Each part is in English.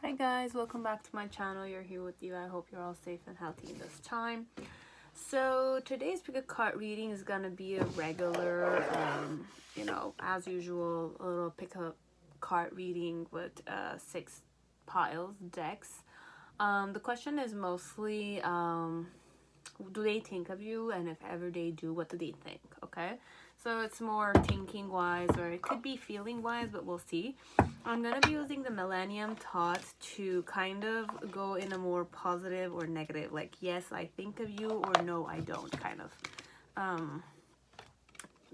Hi guys, welcome back to my channel. You're here with Diva. I hope you're all safe and healthy in this time. So today's pick a card reading is gonna be a regular, as usual, a little pick a card reading with 6 piles, decks. The question is mostly, do they think of you, and if ever they do, what do they think? Okay, so it's more thinking wise, or it could be feeling wise, but we'll see. I'm gonna be using the Millennium Thoughts to kind of go in a more positive or negative, like yes I think of you, or no I don't, kind of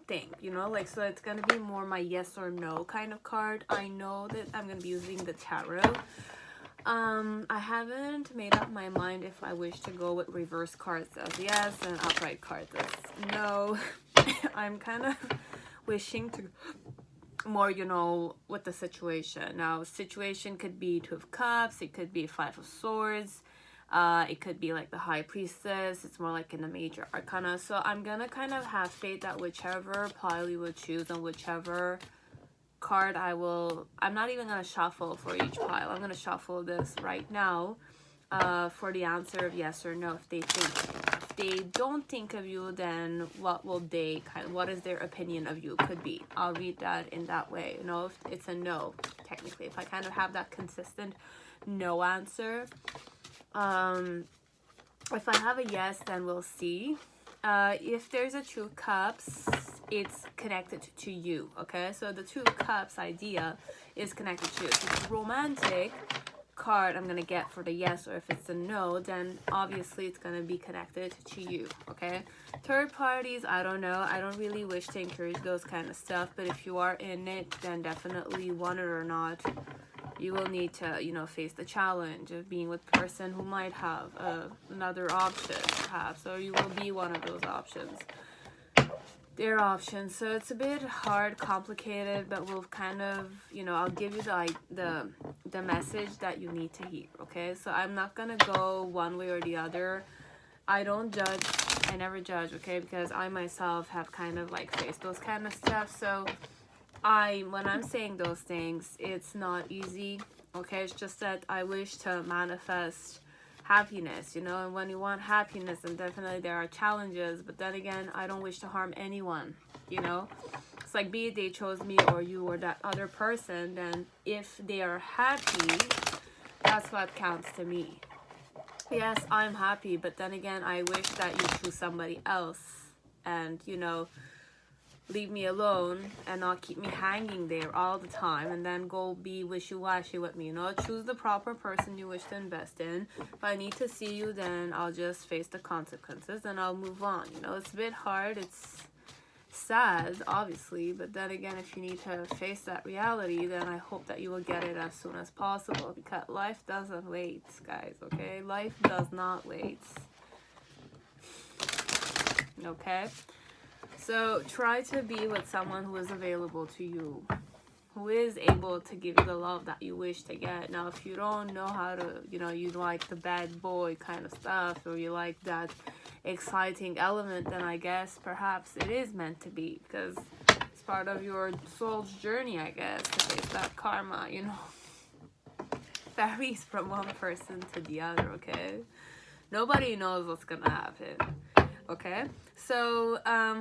thing, like, so it's gonna be more my yes or no kind of card. I know that I'm gonna be using the tarot. I haven't made up my mind if I wish to go with reverse cards as yes and upright cards as no. I'm kind of wishing to more, with the situation. Now, situation could be Two of Cups, it could be Five of Swords, it could be like the High Priestess. It's more like in the major arcana. So I'm gonna kind of have faith that whichever pile you would choose and whichever card I'm not even gonna shuffle for each pile. I'm gonna shuffle this right now for the answer of yes or no. If they don't think of you, then what is their opinion of you? Could be, I'll read that in that way. If it's a no, technically, if I kind of have that consistent no answer. If I have a yes, then we'll see. If there's a Two of Cups, it's connected to you. Okay, so the Two of Cups idea is connected to you. If it's romantic card I'm gonna get for the yes, or if it's a no, then obviously it's gonna be connected to you. Okay, third parties, I don't know. I don't really wish to encourage those kind of stuff, but if you are in it, then definitely, want it or not, you will need to face the challenge of being with a person who might have another option perhaps, or you will be one of those options, their options. So it's a bit hard, complicated, but we'll kind of, I'll give you the message that you need to hear. Okay, so I'm not gonna go one way or the other. I don't judge, I never judge, okay, because I myself have kind of like faced those kind of stuff. So when I'm saying those things, it's not easy. Okay, it's just that I wish to manifest happiness, and when you want happiness, then definitely there are challenges, but then again, I don't wish to harm anyone. It's like, be it they chose me or you or that other person, then if they are happy, that's what counts to me. Yes, I'm happy, but then again, I wish that you choose somebody else and leave me alone and not keep me hanging there all the time and then go be wishy-washy with me. Choose the proper person you wish to invest in. If I need to see you, then I'll just face the consequences and I'll move on. It's a bit hard, it's sad, obviously, but then again, if you need to face that reality, then I hope that you will get it as soon as possible, because life doesn't wait, guys. Okay, life does not wait. Okay, so try to be with someone who is available to you, who is able to give you the love that you wish to get. Now, if you don't know how to, you like the bad boy kind of stuff, or you like that exciting element, then I guess perhaps it is meant to be, because it's part of your soul's journey, I guess, to face that karma, varies from one person to the other. Okay, nobody knows what's gonna happen. Okay, so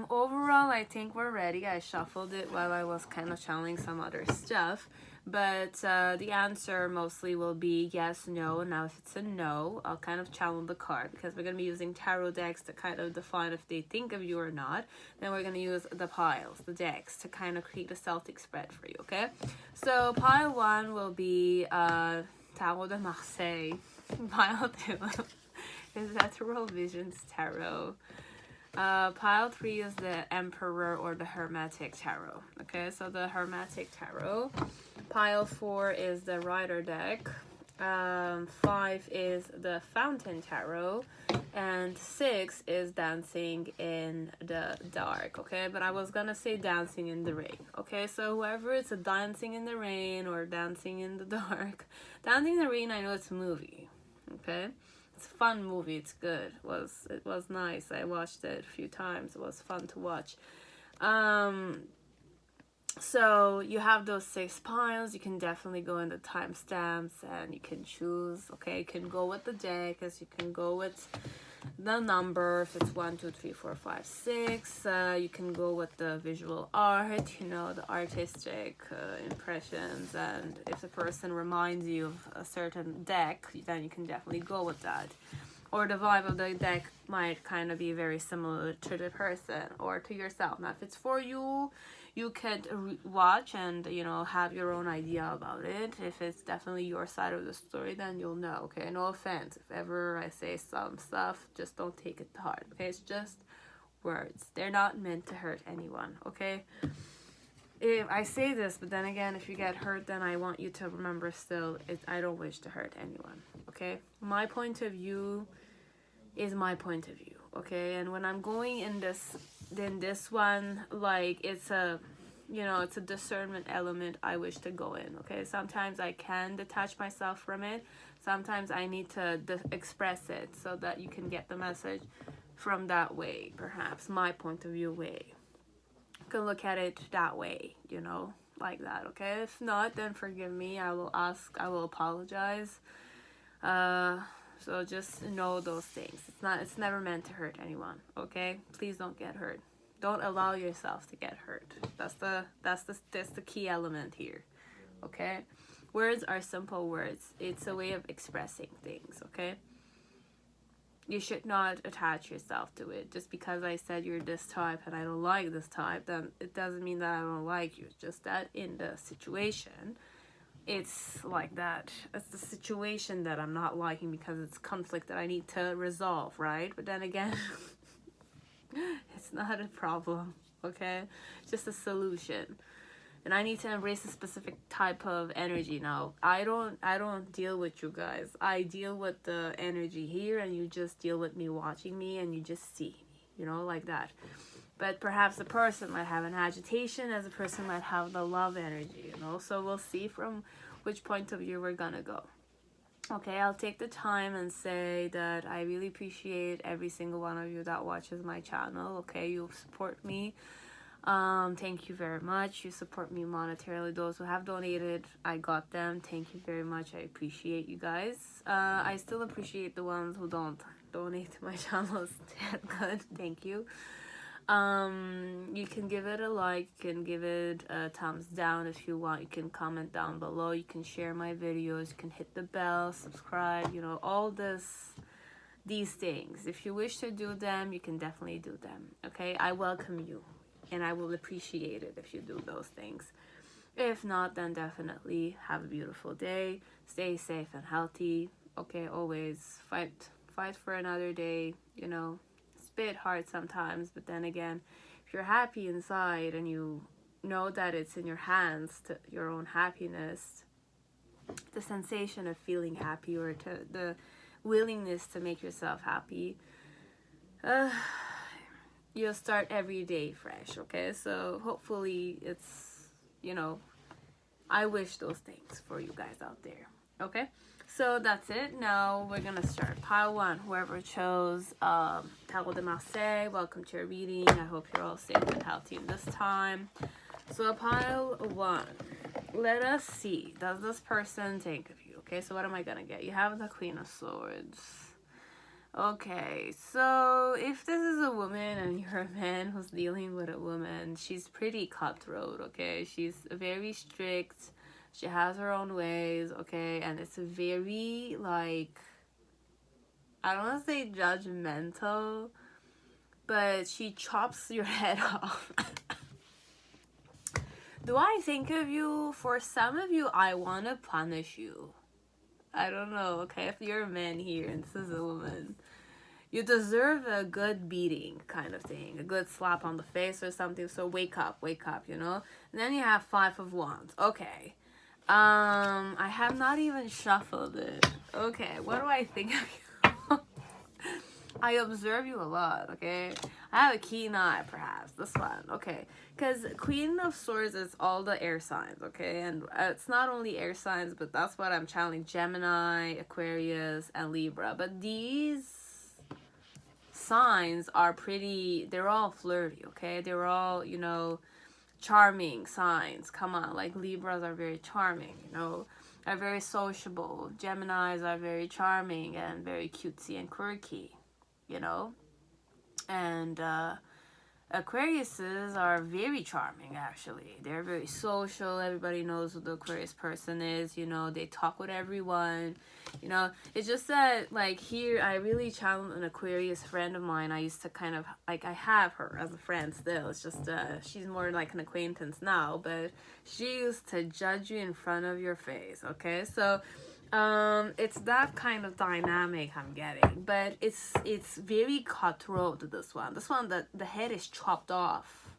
overall, I think we're ready. I shuffled it while I was kind of channeling some other stuff, but the answer mostly will be yes, no. Now, if it's a no, I'll kind of channel the card, because we're going to be using tarot decks to kind of define if they think of you or not. Then we're going to use the piles, the decks, to kind of create a Celtic spread for you. Okay, so pile 1 will be Tarot de Marseille. Pile 2 is Ethereal Visions Tarot. Pile 3 is the Emperor or the Hermetic Tarot. Okay, so the Hermetic Tarot. Pile 4 is the Rider deck. 5 is the Fountain Tarot. And 6 is Dancing in the Dark. Okay, but I was gonna say Dancing in the Rain. Okay, so whoever it's a Dancing in the Rain or Dancing in the Dark. Dancing in the Rain, I know it's a movie. Okay, it's a fun movie. It's good. It was nice. I watched it a few times. It was fun to watch. So you have those 6 piles. You can definitely go in the timestamps and you can choose. Okay, you can go with the deck, as you can go with the number. If it's 1, 2, 3, 4, 5, 6, you can go with the visual art, you know, the artistic impressions. And if the person reminds you of a certain deck, then you can definitely go with that. Or the vibe of the deck might kind of be very similar to the person or to yourself. Now, if it's for you, you can watch and, you know, have your own idea about it. If it's definitely your side of the story, then you'll know. Okay, no offense if ever I say some stuff, just don't take it to heart. Okay, it's just words. They're not meant to hurt anyone. Okay, if I say this, but then again, if you get hurt, then I want you to remember still, I don't wish to hurt anyone. Okay, my point of view is my point of view. Okay, and when I'm going in this one, like, it's a, you know, it's a discernment element I wish to go in. Okay, sometimes I can detach myself from it, sometimes I need to express it so that you can get the message from that way, perhaps my point of view way. You can look at it that way, you know, like that. Okay, if not, then forgive me. I will apologize. So just know those things. It's never meant to hurt anyone. Okay, please don't get hurt. Don't allow yourself to get hurt. That's the key element here. Okay, words are simple words. It's a way of expressing things. Okay, you should not attach yourself to it. Just because I said you're this type and I don't like this type, then it doesn't mean that I don't like you. It's just that in the situation, it's like that. It's the situation that I'm not liking because it's conflict that I need to resolve, right? But then again, it's not a problem, okay? It's just a solution. And I need to embrace a specific type of energy now. I don't deal with you guys. I deal with the energy here, and you just deal with me watching me, and you just see me, you know, like that. But perhaps the person might have an agitation, as a person might have the love energy, you know. So we'll see from which point of view we're gonna go. Okay, I'll take the time and say that I really appreciate every single one of you that watches my channel. Okay, you support me. Thank you very much. You support me monetarily. Those who have donated, I got them. Thank you very much. I appreciate you guys. I still appreciate the ones who don't donate to my channel. It's good. Thank you. You can give it a like, you can give it a thumbs down if you want, you can comment down below, you can share my videos, you can hit the bell, subscribe, you know, all these things. If you wish to do them, you can definitely do them. Okay, I welcome you and I will appreciate it if you do those things. If not, then definitely have a beautiful day, stay safe and healthy. Okay, always fight for another day, you know. Bit hard sometimes, but then again, if you're happy inside and you know that it's in your hands, to your own happiness, the sensation of feeling happy, or to the willingness to make yourself happy, you'll start every day fresh. Okay, so hopefully it's, you know, I wish those things for you guys out there. Okay, so that's it. Now we're gonna start pile 1. Whoever chose Untitled de Marseille, welcome to your reading. I hope you're all safe and healthy in this time. So pile 1, let us see, does this person think of you? Okay, so what am I gonna get? You have the Queen of Swords. Okay, so if this is a woman and you're a man who's dealing with a woman, she's pretty cutthroat. Okay, she's very strict. She has her own ways, okay? And it's very, like, I don't want to say judgmental, but she chops your head off. Do I think of you? For some of you, I want to punish you. I don't know, okay? If you're a man here and this is a woman, you deserve a good beating kind of thing. A good slap on the face or something. So wake up, you know? And then you have 5 of Wands. Okay. I have not even shuffled it. Okay, what do I think of you? I observe you a lot, okay? I have a keen eye, perhaps. This one, okay? Because Queen of Swords is all the air signs, okay? And it's not only air signs, but that's what I'm channeling. Gemini, Aquarius, and Libra. But these signs are pretty, they're all flirty, okay? They're all, you know, charming signs. Come on, like Libras are very charming, you know, are very sociable. Geminis are very charming and very cutesy and quirky, you know. And Aquariuses are very charming, actually. They're very social. Everybody knows who the Aquarius person is. You know, they talk with everyone. You know, it's just that, like, here, I really channeled an Aquarius friend of mine. I used to kind of, like, I have her as a friend still. It's just, she's more like an acquaintance now. But she used to judge you in front of your face, okay? So, it's that kind of dynamic I'm getting, but it's very cutthroat. This one, the head is chopped off.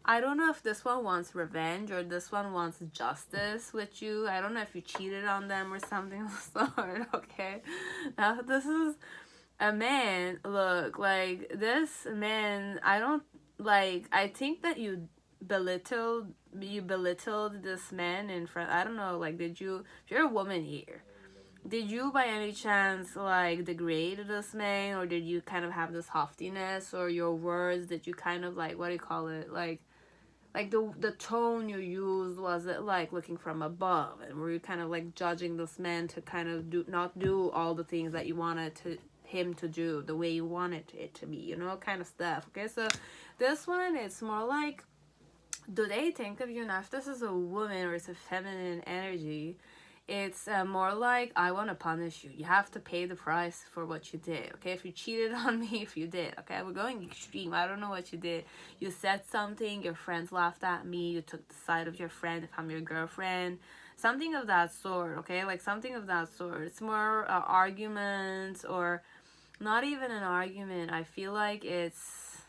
I don't know if this one wants revenge or this one wants justice with you. I don't know if you cheated on them or something of the sort. Okay, now this is a man. Look, like this man, I think that you belittled this man in front. I don't know, like, if you're a woman here, did you by any chance like degrade this man, or did you kind of have this haughtiness, or your words, did you kind of like, what do you call it, like the tone you used, was it like looking from above, and were you kind of like judging this man to kind of not do all the things that you wanted him to do the way you wanted it to be, you know, kind of stuff. Okay, so this one, it's more like, do they think of you, now if this is a woman or it's a feminine energy, it's more like, I want to punish you. You have to pay the price for what you did, okay? If you cheated on me, if you did, okay? We're going extreme. I don't know what you did. You said something, your friends laughed at me, you took the side of your friend if I'm your girlfriend. Something of that sort, okay? Like, something of that sort. It's more arguments, or not even an argument. I feel like it's,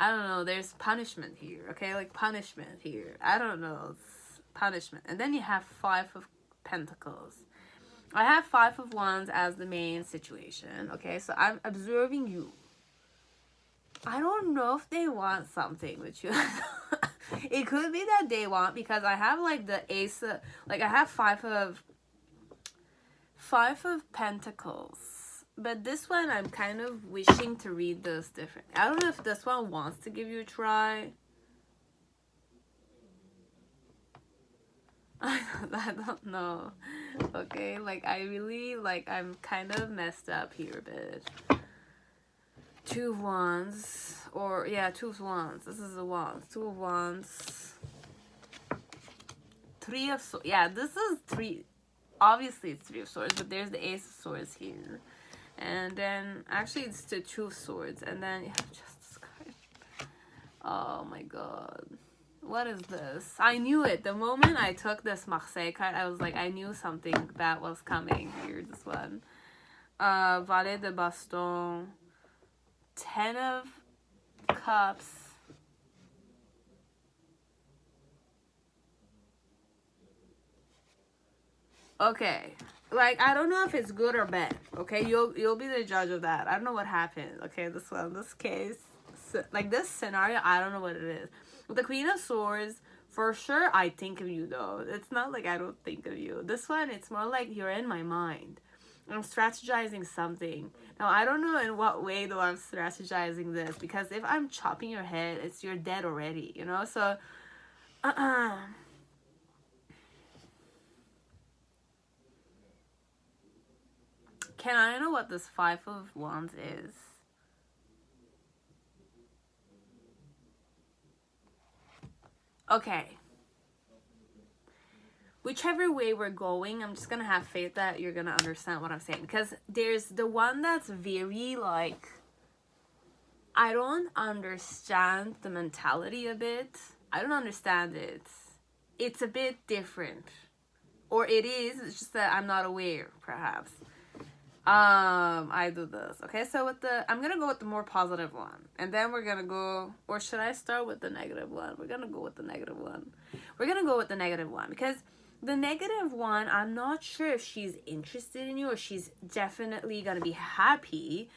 I don't know, there's punishment here, okay? Like, punishment here. I don't know, it's punishment. And then you have 5 of Pentacles. I have 5 of Wands as the main situation, okay? So I'm observing you. I don't know if they want something with you. It could be that they want, because I have, like, the Ace of, like, I have 5 of Pentacles. But this one, I'm kind of wishing to read this different. I don't know if this one wants to give you a try. I don't know. Okay, like, I really, like, I'm kind of messed up here a bit. 2 of Wands. Or, yeah, 2 of Wands. This is the Wands. 2 of Wands. 3 of Swords. Yeah, this is 3. Obviously, it's 3 of Swords, but there's the Ace of Swords here. And then, actually, it's the 2 of Swords. And then you have Justice card. Oh my god. What is this? I knew it. The moment I took this Marseille card, I was like, I knew something bad was coming here, this one. Valet de Baston. 10 of Cups. Okay. Like, I don't know if it's good or bad, okay? You'll be the judge of that. I don't know what happened, okay? This one, this case, like, this scenario, I don't know what it is. With the Queen of Swords, for sure, I think of you, though. It's not like I don't think of you. This one, it's more like you're in my mind. I'm strategizing something. Now, I don't know in what way, though, I'm strategizing this, because if I'm chopping your head, you're dead already, you know? So, Can I know what this 5 of Wands is? Okay. Whichever way we're going, I'm just gonna have faith that you're gonna understand what I'm saying. Because there's the one that's very, like, I don't understand the mentality a bit. I don't understand it. It's a bit different. Or it is, it's just that I'm not aware, perhaps. I do this. Okay, so I'm gonna go with the more positive one. And then we're gonna go, or should I start with the negative one? We're gonna go with the negative one. We're gonna go with the negative one, because the negative one, I'm not sure if she's interested in you, or she's definitely gonna be happy.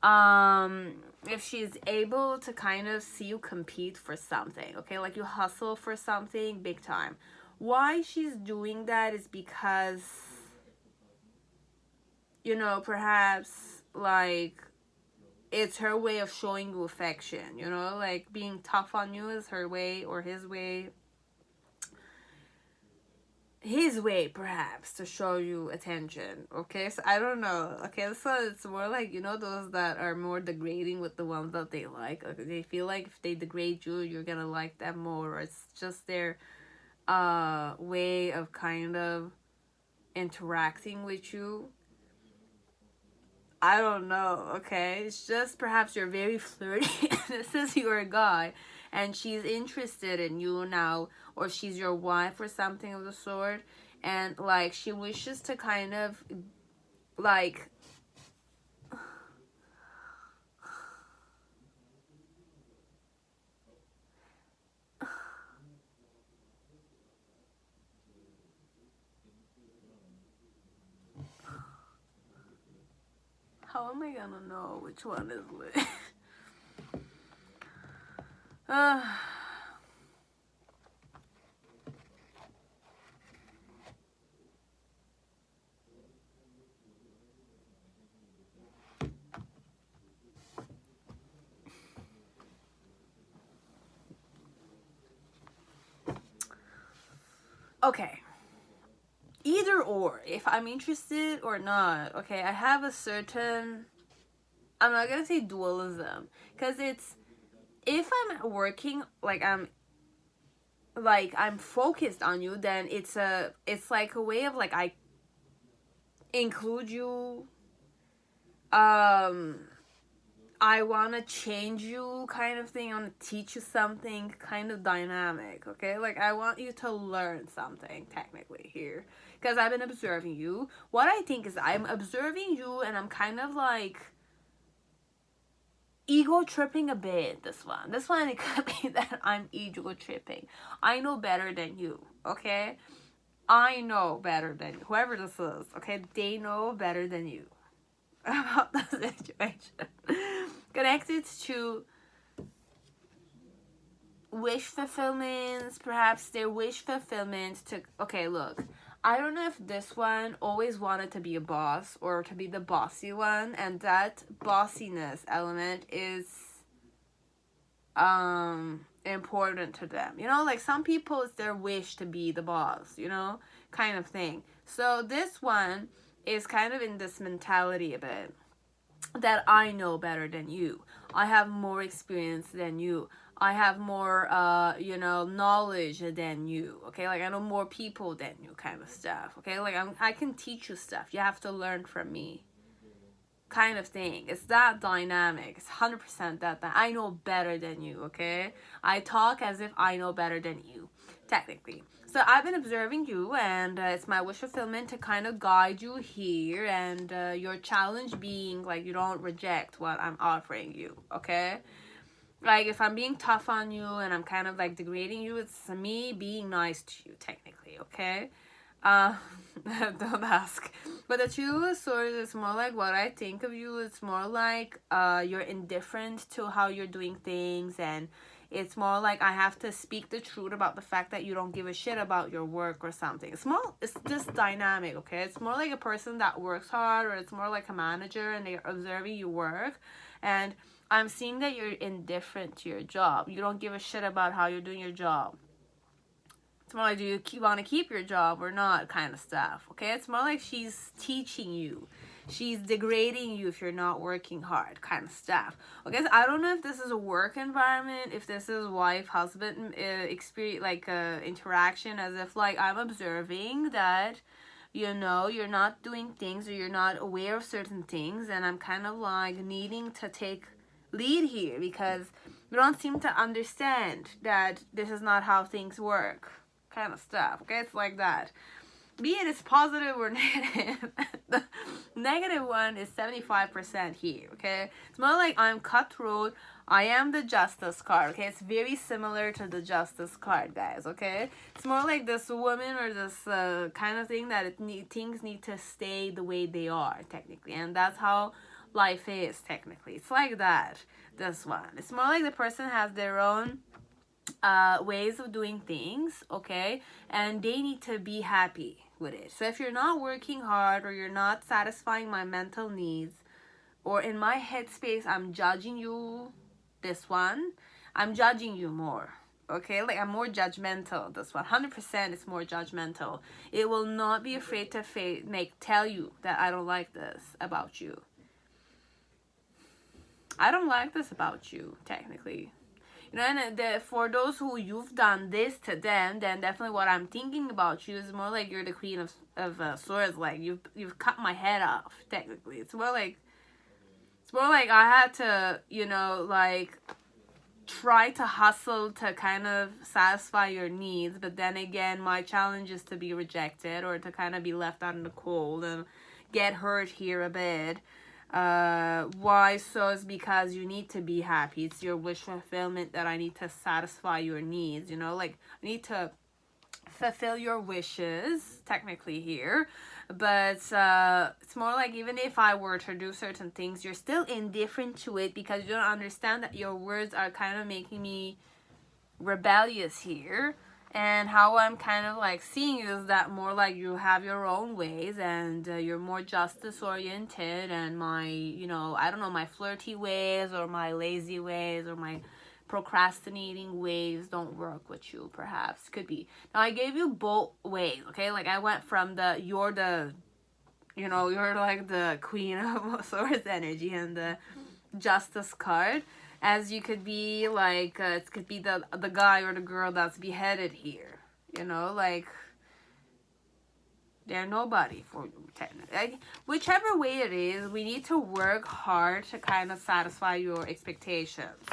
If she's able to kind of see you compete for something, okay? Like, you hustle for something big time. Why she's doing that is because, you know, perhaps like it's her way of showing you affection, you know, like being tough on you is her way, or his way perhaps, to show you attention. Okay, so I don't know. Okay, so it's more like, you know, those that are more degrading with the ones that they like. Okay, they feel like if they degrade you, you're gonna like them more, or it's just their way of kind of interacting with you. I don't know, okay? It's just perhaps you're very flirty. This is your guy, and she's interested in you now, or she's your wife or something of the sort, and like she wishes to kind of like how am I gonna know which one is which? uh, okay. Either or, if I'm interested or not, okay, I have a certain, I'm not gonna say dualism, because it's, if I'm working, I'm focused on you, then it's like a way of like I include you, um I want to change you kind of thing, I want to teach you something kind of dynamic, okay? Like I want you to learn something technically here, because I've been observing you. What I think is I'm observing you and I'm kind of like ego tripping a bit. This one it could be that I'm ego tripping. I know better than you, okay? I know better than you. Whoever this is, okay? They know better than you about the situation. Connected to wish fulfillments, perhaps their wish fulfillment to, okay, look, I don't know if this one always wanted to be a boss or to be the bossy one, and that bossiness element is important to them, you know, like some people it's their wish to be the boss, you know, kind of thing. So this one is kind of in this mentality a bit, that I know better than you, I have more experience than you, I have more you know, knowledge than you, okay, like I know more people than you kind of stuff, okay, like I can teach you stuff, you have to learn from me kind of thing. It's that dynamic. It's 100% that I know better than you, okay? I talk as if I know better than you, technically. So I've been observing you, and it's my wish fulfillment to kind of guide you here, and your challenge being like you don't reject what I'm offering you, okay? Like if I'm being tough on you and I'm kind of like degrading you, it's me being nice to you, technically, okay? Uh, don't ask. But the Two Swords is more like what I think of you. It's more like you're indifferent to how you're doing things, and it's more like I have to speak the truth about the fact that you don't give a shit about your work or something. It's just dynamic, okay? It's more like a person that works hard, or it's more like a manager and they're observing you work, and I'm seeing that you're indifferent to your job. You don't give a shit about how you're doing your job. It's more like, do you want to keep your job or not kind of stuff, okay? It's more like she's teaching you. She's degrading you if you're not working hard kind of stuff. Okay, so I don't know if this is a work environment, if this is wife-husband experience, like interaction, as if like I'm observing that, you know, you're not doing things or you're not aware of certain things, and I'm kind of like needing to take lead here because you don't seem to understand that this is not how things work kind of stuff, okay? It's like that. Be it it's positive or negative. The negative one is 75% here, okay? It's more like I'm cutthroat. I am the justice card, okay? It's very similar to the justice card, guys, okay? It's more like this woman or this kind of thing that things need to stay the way they are, technically. And that's how life is, technically. It's like that, this one. It's more like the person has their own ways of doing things, okay, and they need to be happy with it. So if you're not working hard or you're not satisfying my mental needs, or in my headspace, I'm judging you. This one, I'm judging you more. Okay, like I'm more judgmental. This one, 100%, it's more judgmental. It will not be afraid to tell you that I don't like this about you. I don't like this about you, technically. You know, and for those who you've done this to them, then definitely what I'm thinking about you is more like you're the queen of swords. Like you've cut my head off. Technically, it's more like I had to, you know, like try to hustle to kind of satisfy your needs, but then again, my challenge is to be rejected or to kind of be left out in the cold and get hurt here a bit. Why? So it's because you need to be happy. It's your wish fulfillment that I need to satisfy your needs, you know, like I need to fulfill your wishes technically here. But it's more like even if I were to do certain things, you're still indifferent to it because you don't understand that your words are kind of making me rebellious here. And how I'm kind of like seeing is that more like you have your own ways and you're more justice oriented, and my, you know, I don't know, my flirty ways or my lazy ways or my procrastinating ways don't work with you, perhaps. Could be. Now I gave you both ways, okay? Like I went from you're like the queen of swords energy and the justice card, as you could be like it could be the guy or the girl that's beheaded here, you know, like they're nobody for you technically. Like, whichever way it is, we need to work hard to kind of satisfy your expectations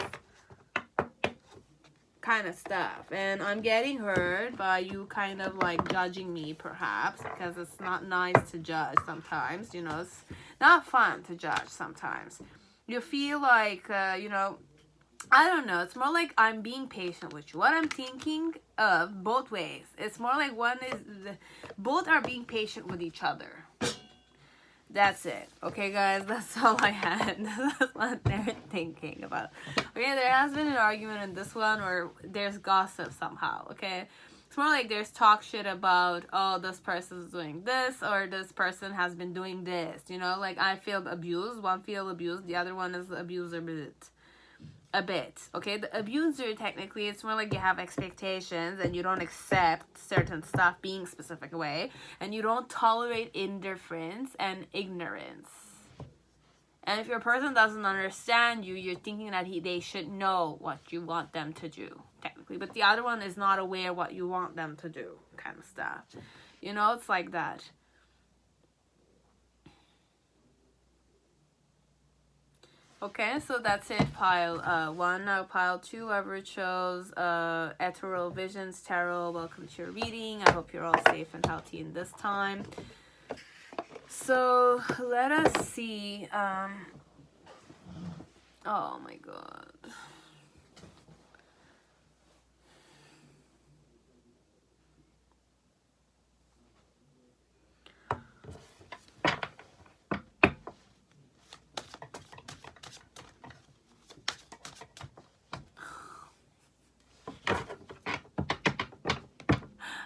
kind of stuff. And I'm getting hurt by you kind of like judging me, perhaps, because it's not nice to judge sometimes, you know, it's not fun to judge sometimes. You feel like you know, I don't know, it's more like I'm being patient with you. What I'm thinking of both ways, it's more like both are being patient with each other. That's it. Okay, guys, that's all I had. That's what they're thinking about. Okay, there has been an argument in this one, or there's gossip somehow, okay? It's more like there's talk shit about, oh, this person's doing this, or this person has been doing this, you know? Like, I feel abused, one feel abused, the other one is the abuser a bit, okay? The abuser, technically, it's more like you have expectations and you don't accept certain stuff being a specific way, and you don't tolerate indifference and ignorance. And if your person doesn't understand you, you're thinking that they should know what you want them to do, technically. But the other one is not aware what you want them to do, kind of stuff. You know, it's like that. Okay, so that's it, pile 1. Now pile 2, whoever chose Ethereal Visions Tarot, welcome to your reading. I hope you're all safe and healthy in this time. So let us see. Oh my god.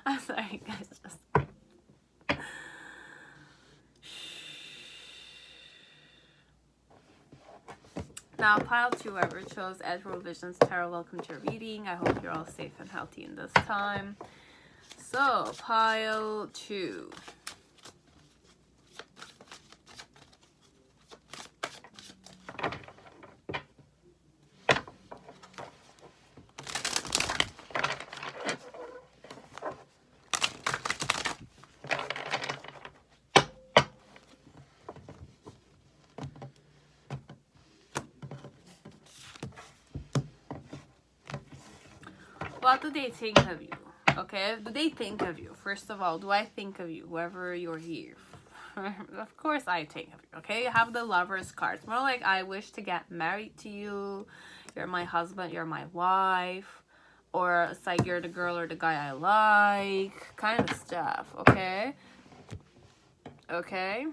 I'm sorry, guys. Just now, pile 2, whoever chose Ethereal Visions Tarot, welcome to your reading. I hope you're all safe and healthy in this time. So, pile 2. What do they think of you? Okay, do they think of you? First of all, do I think of you, whoever you're here? Of course I think of you, okay? You have the Lover's card. It's more like I wish to get married to you. You're my husband, you're my wife. Or it's like you're the girl or the guy I like. Kind of stuff, okay? Okay?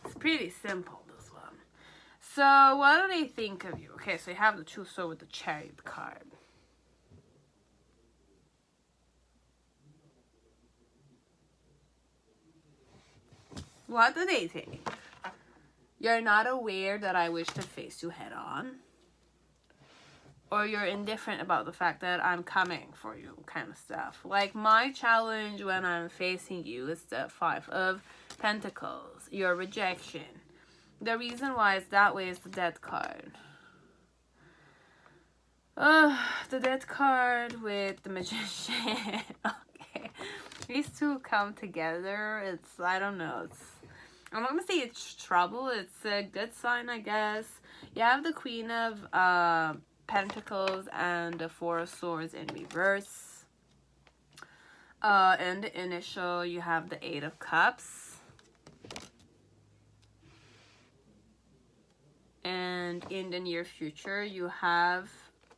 It's pretty simple, this one. So, what do they think of you? Okay, so you have the Two Swords with the Chariot card. What do they think? You're not aware that I wish to face you head on. Or you're indifferent about the fact that I'm coming for you, kind of stuff. Like, my challenge when I'm facing you is the 5 of Pentacles, your rejection. The reason why it's that way is the Death card. The Death card with the Magician. Okay. These two come together. It's, I don't know. I'm not going to say it's trouble. It's a good sign, I guess. You have the Queen of Pentacles and the 4 of Swords in reverse. In the initial, you have the 8 of Cups. And in the near future, you have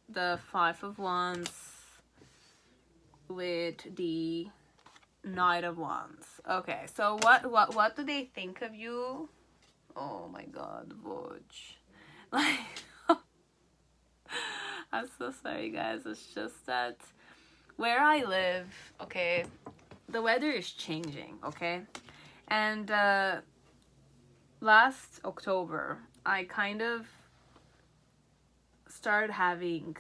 the 5 of Wands with the Knight of Wands. Okay, so what do they think of you? Oh my god, Voj. Like, I'm so sorry, guys. It's just that where I live, okay, the weather is changing, okay? And last October, I kind of started having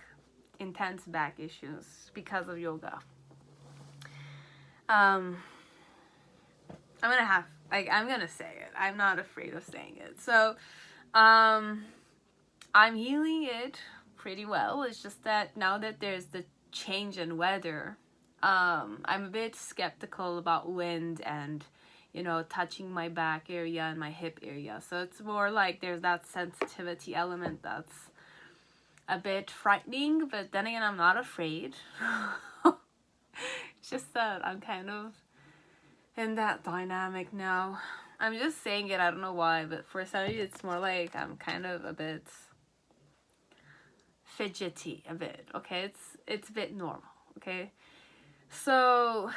intense back issues because of yoga. I'm gonna say it. I'm not afraid of saying it. So, I'm healing it pretty well. It's just that now that there's the change in weather, I'm a bit skeptical about wind and, you know, touching my back area and my hip area. So it's more like there's that sensitivity element that's a bit frightening, but then again, I'm not afraid. It's just that I'm kind of in that dynamic now. I'm just saying it, I don't know why, but for some of you, it's more like I'm kind of a bit fidgety, a bit, okay? It's a bit normal, okay? So,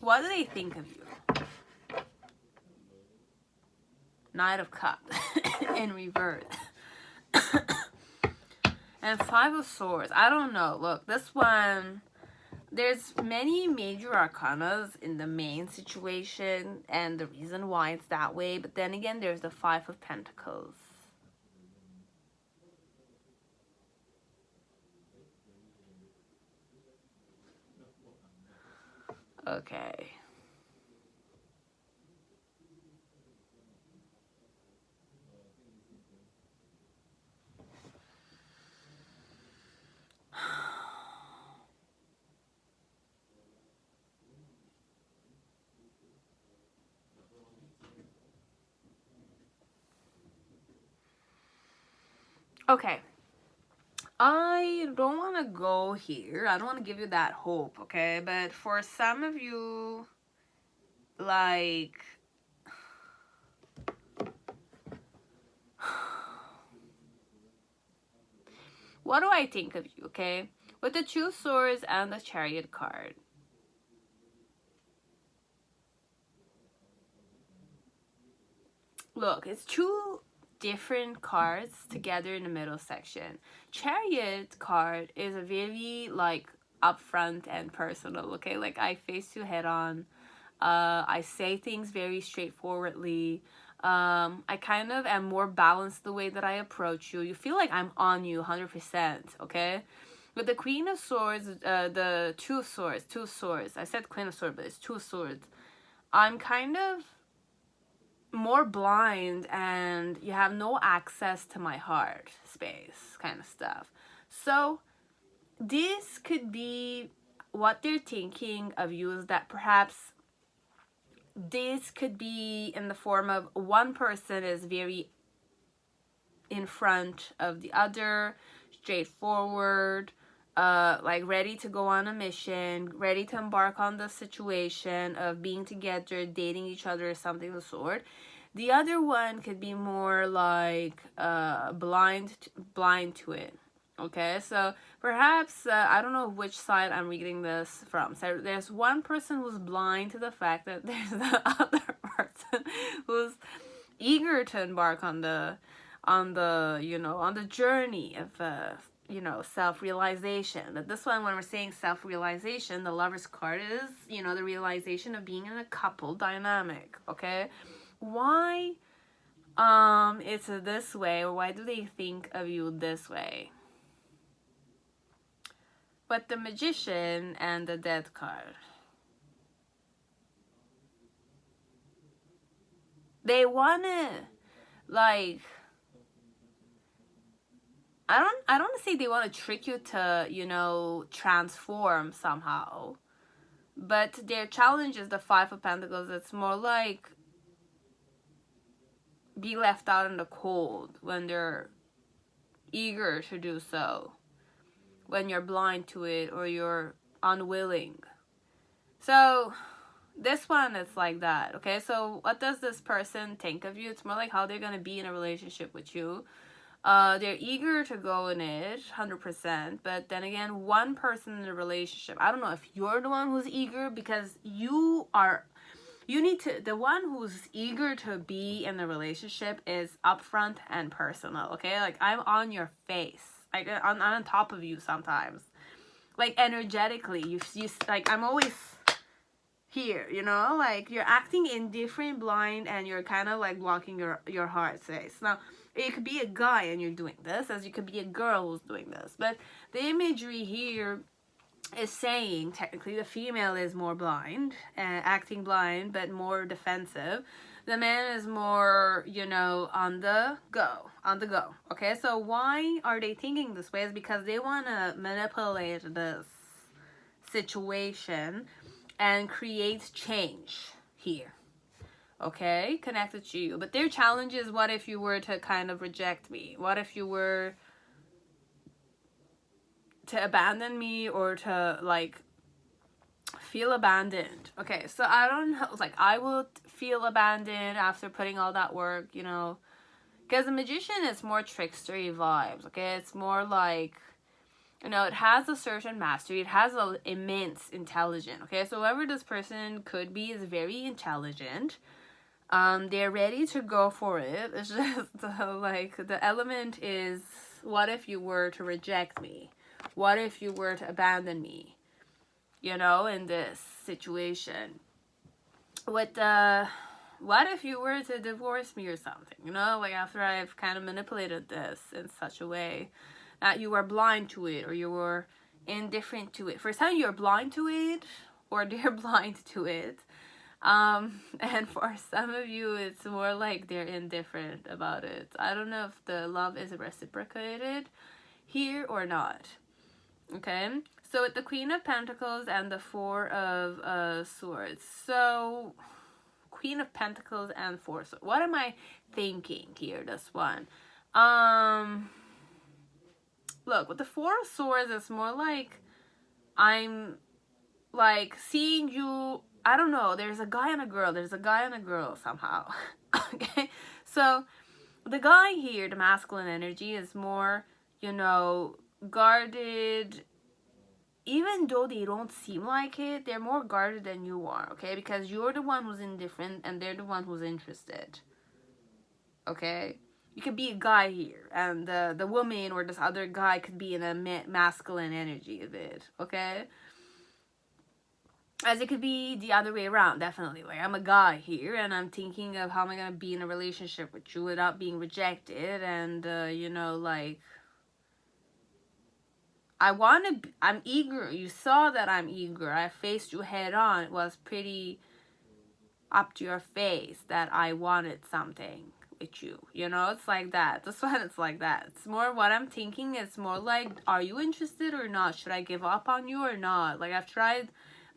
what do they think of you? Knight of Cups in reverse. And 5 of Swords. I don't know. Look, this one, there's many major arcanas in the main situation and the reason why it's that way. But then again, there's the 5 of Pentacles. Okay. Okay. I don't want to go here. I don't want to give you that hope, okay? But for some of you, like, what do I think of you, okay? With the 2 Swords and the Chariot card. Look, it's 2 different cards together in the middle section. Chariot card is a very, like, upfront and personal, okay? Like, I face you head on. I say things very straightforwardly. I kind of am more balanced the way that I approach you. You feel like I'm on you 100%, okay? With the Queen of Swords, the 2 Swords. I said Queen of Swords, but it's 2 Swords. I'm kind of more blind and you have no access to my heart space kind of stuff. So this could be what they're thinking of you, is that perhaps this could be in the form of one person is very in front of the other, straightforward, like ready to go on a mission, ready to embark on the situation of being together, dating each other, something of the sort. The other one could be more like blind to it. Okay, so perhaps, I don't know which side I'm reading this from. So there's one person who's blind to the fact that there's the other person who's eager to embark on the journey of self-realization. But this one, when we're saying self-realization, the Lover's card is, the realization of being in a couple dynamic, okay? why it's this way, or why do they think of you this way? But the Magician and the Death card, they wanna, like, I don't want to say they want to trick you to, you know, transform somehow. But their challenge is the Five of Pentacles. It's more like be left out in the cold when they're eager to do so. When you're blind to it or you're unwilling. So this one is like that, okay? So what does this person think of you? It's more like how they're going to be in a relationship with you. They're eager to go in it, 100%. But then again, one person in a relationship, I don't know if you're the one who's eager, because you need to, the one who's eager to be in the relationship is upfront and personal, okay? Like, I'm on your face. Like, I'm on top of you sometimes. Like, energetically, you like, I'm always here, you know? Like, you're acting indifferent, blind, and you're kind of like blocking your heart space. Now, it could be a guy and you're doing this, as you could be a girl who's doing this. But the imagery here is saying, technically, the female is more blind, acting blind, but more defensive. The man is more, you know, on the go. Okay, so why are they thinking this way? Is because they want to manipulate this situation and create change here. Okay, connected to you. But their challenge is, what if you were to kind of reject me? What if you were to abandon me, or to like feel abandoned? Okay, so I don't know, like, I will feel abandoned after putting all that work, you know, because the Magician is more trickstery vibes. Okay, it's more like, you know, it has a certain mastery, it has an immense intelligence. Okay, so whoever this person could be is very intelligent. They're ready to go for it. It's just like, the element is, what if you were to reject me? What if you were to abandon me? You know, in this situation. With what if you were to divorce me or something? You know, like, after I've kind of manipulated this in such a way that you were blind to it, or you were indifferent to it. For some, you're blind to it, or they're blind to it. And for some of you, it's more like they're indifferent about it. I don't know if the love is reciprocated here or not. Okay, so with the Queen of Pentacles and the Four of Swords. So, Queen of Pentacles and Four of Swords. What am I thinking here, this one? Look, with the Four of Swords, it's more like I'm, like, seeing you. I don't know, there's a guy and a girl. There's a guy and a girl somehow. Okay, so the guy here, the masculine energy, is more, you know, guarded. Even though they don't seem like it, they're more guarded than you are, okay? Because you're the one who's indifferent and they're the one who's interested. Okay? You could be a guy here, and the woman or this other guy could be in a masculine energy a bit, okay? As it could be the other way around, definitely. Like, I'm a guy here, and I'm thinking of how am I going to be in a relationship with you without being rejected, and, you know, like, I'm eager. You saw that I'm eager. I faced you head on. It was pretty up to your face that I wanted something with you. You know, it's like that. This one, it's like that. It's more what I'm thinking. It's more like, are you interested or not? Should I give up on you or not? Like, I've tried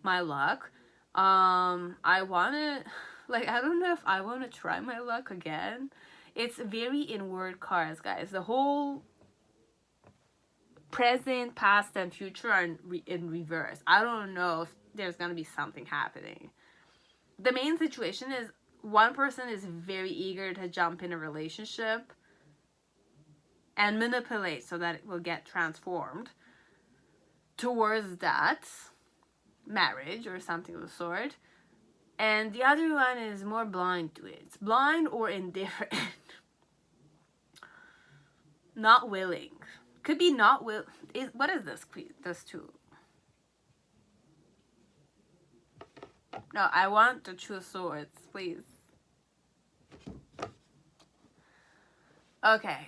my luck. I want to, like, I don't know if I want to try my luck again. It's very inward cards, guys. The whole present, past, and future are in reverse. I don't know if there's going to be something happening. The main situation is, one person is very eager to jump in a relationship and manipulate so that it will get transformed towards that marriage or something of the sort. And the other one is more blind to it. It's blind or indifferent. Not willing. Could be not will. What is this? This two. No, I want to choose swords, please. Okay.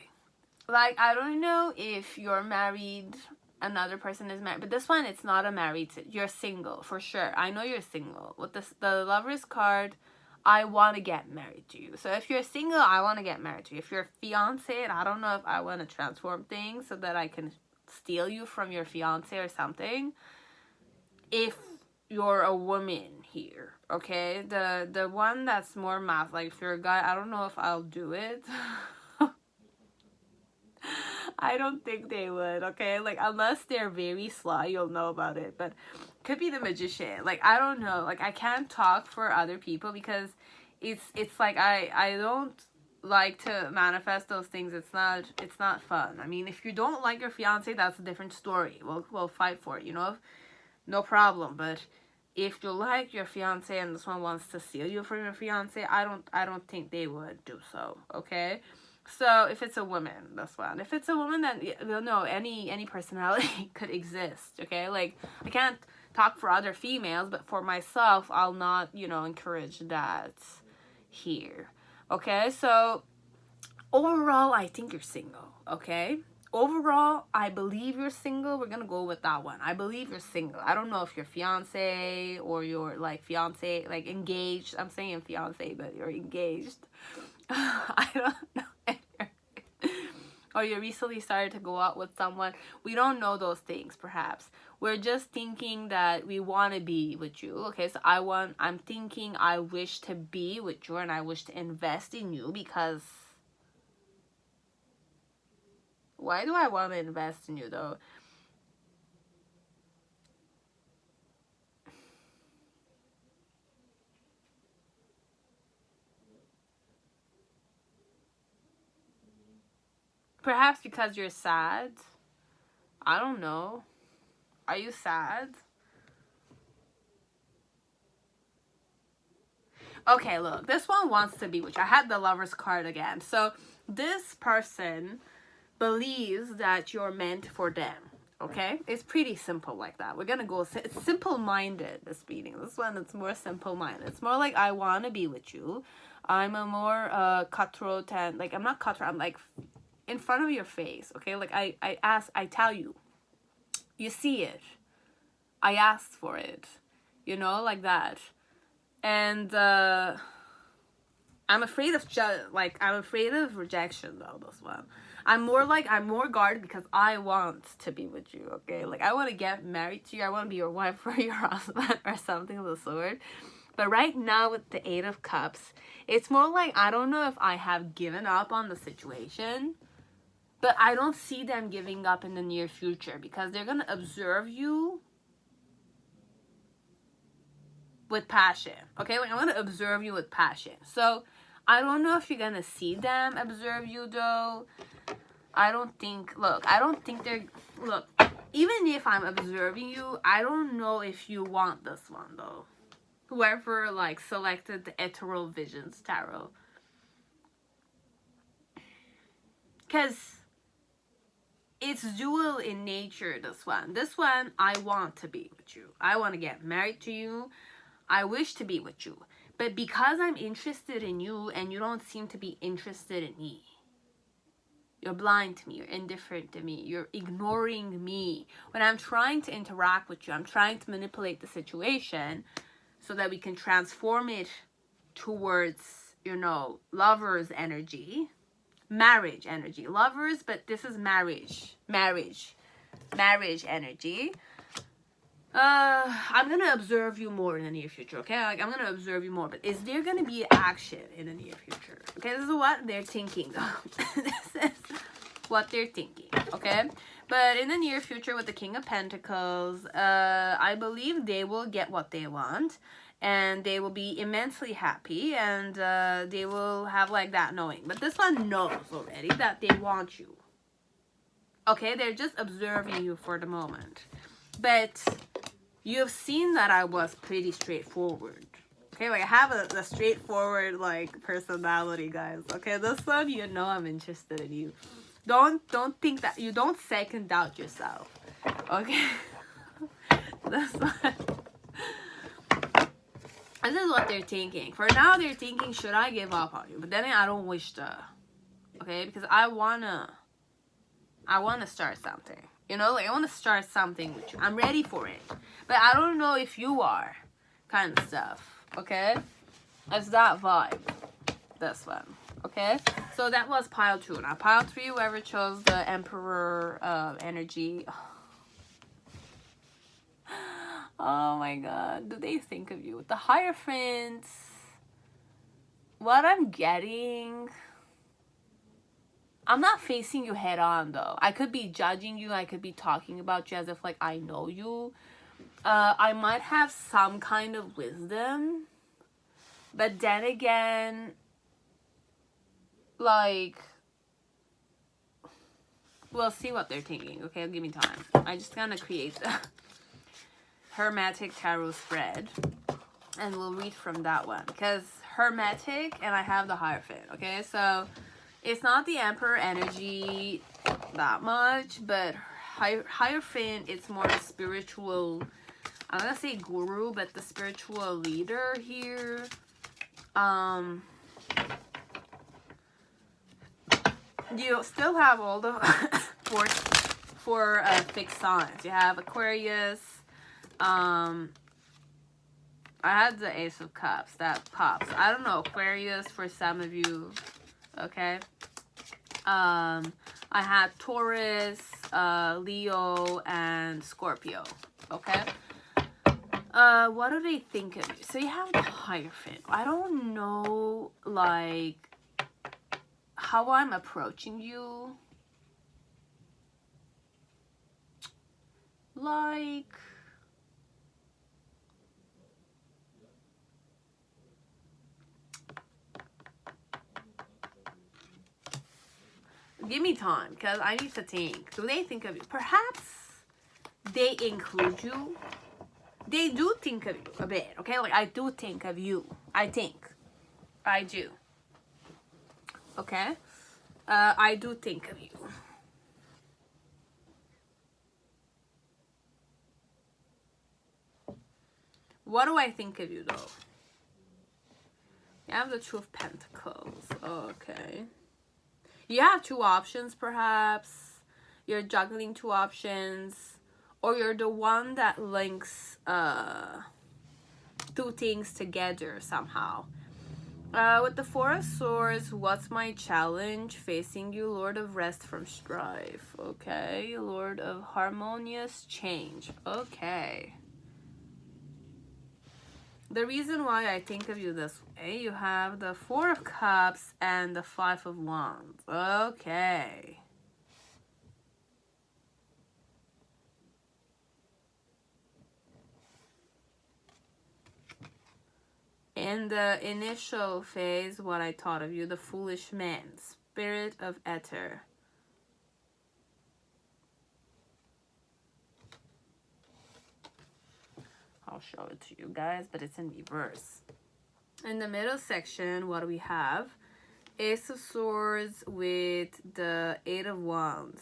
Like, I don't know if you're married, another person is married, but this one, it's not a married, you're single, for sure. I know you're single. With this, the Lover's card, I want to get married to you. So if you're single, I want to get married to you. If you're fiancé, I don't know if I want to transform things so that I can steal you from your fiancé or something. If you're a woman here, okay? The one that's more math, like if you're a guy, I don't know if I'll do it. I don't think they would, okay? Like, unless they're very sly, you'll know about it. But could be the magician. Like, I don't know. Like, I can't talk for other people because it's like I don't like to manifest those things. It's not fun. I mean, if you don't like your fiance, that's a different story. We'll fight for it, you know? No problem. But if you like your fiance and this one wants to steal you from your fiance, I don't think they would do so, okay? So if it's a woman, that's one. If it's a woman, then no, any personality could exist, okay? Like, I can't talk for other females, but for myself, I'll not, you know, encourage that here, okay? So overall, I think you're single, okay? Overall, I believe you're single. We're gonna go with that one. I believe you're single. I don't know if you're fiance or you're like fiance, like engaged. I'm saying fiance, but you're engaged. I don't know. Or you recently started to go out with someone. We don't know those things, perhaps. We're just thinking that we want to be with you. Okay, so I'm thinking I wish to be with you and I wish to invest in you because... Why do I want to invest in you, though? Perhaps because you're sad. I don't know. Are you sad? Okay, look. This one wants to be with you. I had the Lover's card again. So this person believes that you're meant for them. Okay? It's pretty simple like that. We're gonna go... It's simple-minded, this reading. This one, it's more simple-minded. It's more like, I want to be with you. I'm a more cutthroat and... Like, I'm not cutthroat. I'm like... in front of your face, okay? Like, I tell you. You see it. I asked for it. You know, like that. And, I'm afraid of, I'm afraid of rejection, though, this one. I'm more guarded because I want to be with you, okay? Like, I want to get married to you. I want to be your wife or your husband or something of the sort. But right now with the 8 of Cups, it's more like, I don't know if I have given up on the situation. But I don't see them giving up in the near future because they're going to observe you with passion. Okay? Like, I'm going to observe you with passion. So, I don't know if you're going to see them observe you, though. I don't think... Look, I don't think they're... Look, even if I'm observing you, I don't know if you want this one, though. Whoever, like, selected the Ethereal Visions Tarot. Because... it's dual in nature, this one. This one, I want to be with you. I want to get married to you. I wish to be with you. But because I'm interested in you and you don't seem to be interested in me, you're blind to me, you're indifferent to me, you're ignoring me. When I'm trying to interact with you, I'm trying to manipulate the situation so that we can transform it towards, you know, lover's energy. Marriage energy. Lovers, but this is marriage energy. I'm gonna observe you more in the near future, okay? Like, I'm gonna observe you more, but is there gonna be action in the near future? Okay, this is what they're thinking. This is what they're thinking, okay? But in the near future with the King of Pentacles, I believe they will get what they want. And they will be immensely happy. And they will have like that knowing. But this one knows already that they want you. Okay? They're just observing you for the moment. But you've seen that I was pretty straightforward. Okay? Like, I have a straightforward, like, personality, guys. Okay? This one, you know I'm interested in you. Don't think that... You don't second doubt yourself. Okay? This one... This is what they're thinking. For now, they're thinking, should I give up on you? But then I don't wish to. Okay, okay? Because I wanna start something. You know, like I wanna start something with you. I'm ready for it. But I don't know if you are, kind of stuff, okay? It's that vibe. This one, okay? So that was pile 2. Now pile 3, whoever chose the Emperor energy. Oh my god, do they think of you? The Hierophant, what I'm getting, I'm not facing you head on though. I could be judging you, I could be talking about you as if like I know you. I might have some kind of wisdom, but then again, like, we'll see what they're thinking, okay? Give me time. I just gonna create the Hermetic tarot spread and we'll read from that one, because Hermetic and I have the Hierophant, okay? So it's not the Emperor energy that much, but Hierophant, it's more the spiritual, I'm gonna say guru, but the spiritual leader here. You still have all the four fixed signs. You have Aquarius. I had the Ace of Cups. That pops. I don't know, Aquarius for some of you. Okay. I had Taurus, Leo, and Scorpio. Okay. What do they think of you? So you have the Hierophant. I don't know, like, how I'm approaching you. Like, give me time, because I need to think. Do they think of you? Perhaps they include you. They do think of you a bit, okay? Like, I do think of you. I think. I do. Okay? I do think of you. What do I think of you, though? You have the Two of Pentacles. Okay. You have 2 options, perhaps. You're juggling 2 options. Or you're the one that links 2 things together somehow. With the Four of Swords, what's my challenge? Facing you, Lord of Rest from Strife. Okay. Lord of Harmonious Change. Okay. The reason why I think of you this way, you have the Four of Cups and the Five of Wands. Okay. In the initial phase, what I thought of you, the Foolish Man, Spirit of Ether. I'll show it to you guys, but it's in reverse. In the middle section, what do we have? Ace of Swords with the Eight of Wands.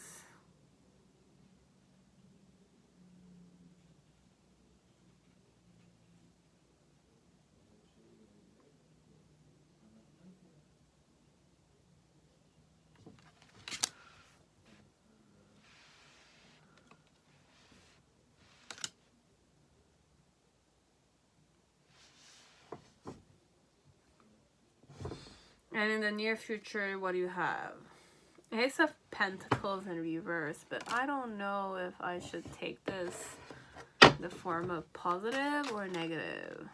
And in the near future, what do you have? Ace of Pentacles in reverse, but I don't know if I should take this the form of positive or negative.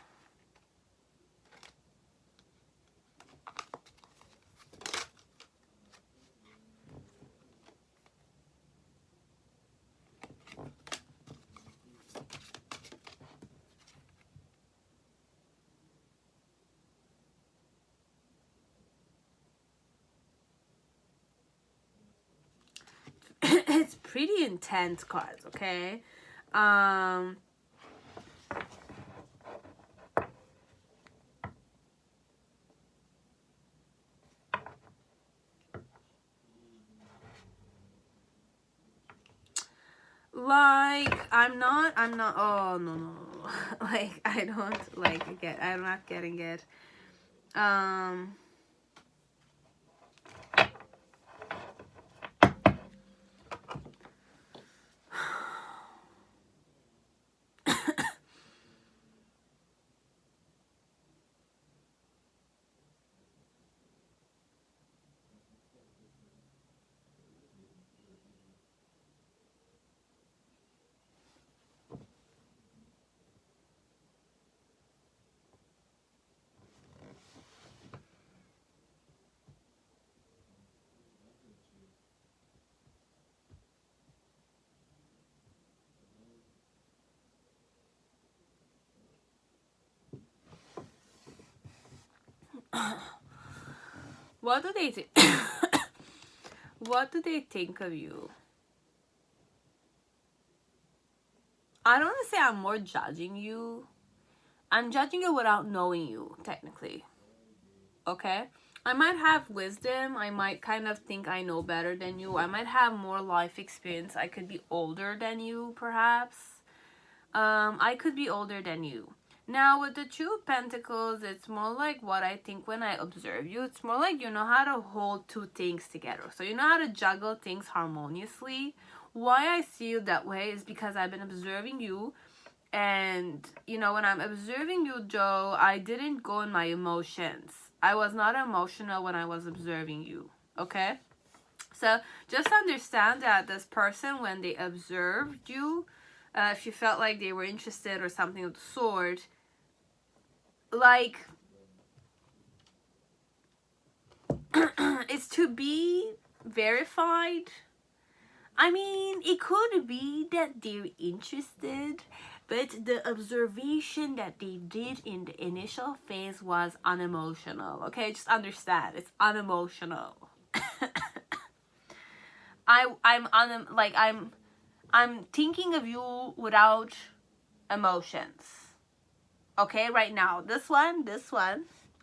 It's pretty intense cards, okay? Like, I'm not, oh, no. Like, I don't, like, I'm not getting it. What do they think? What do they think of you? I don't want to say I'm more judging you. I'm judging you without knowing you, technically. Okay? I might have wisdom. I might kind of think I know better than you. I might have more life experience. I could be older than you, perhaps. I could be older than you. Now, with the Two of Pentacles, it's more like what I think when I observe you. It's more like you know how to hold two things together. So you know how to juggle things harmoniously. Why I see you that way is because I've been observing you. And, you know, when I'm observing you, Joe, I didn't go in my emotions. I was not emotional when I was observing you. Okay? So just understand that this person, when they observed you, if you felt like they were interested or something of the sort, like, it's to be verified. I mean, it could be that they're interested, but the observation that they did in the initial phase was unemotional. Okay, just understand, it's unemotional. I'm thinking of you without emotions. Okay, right now, this one,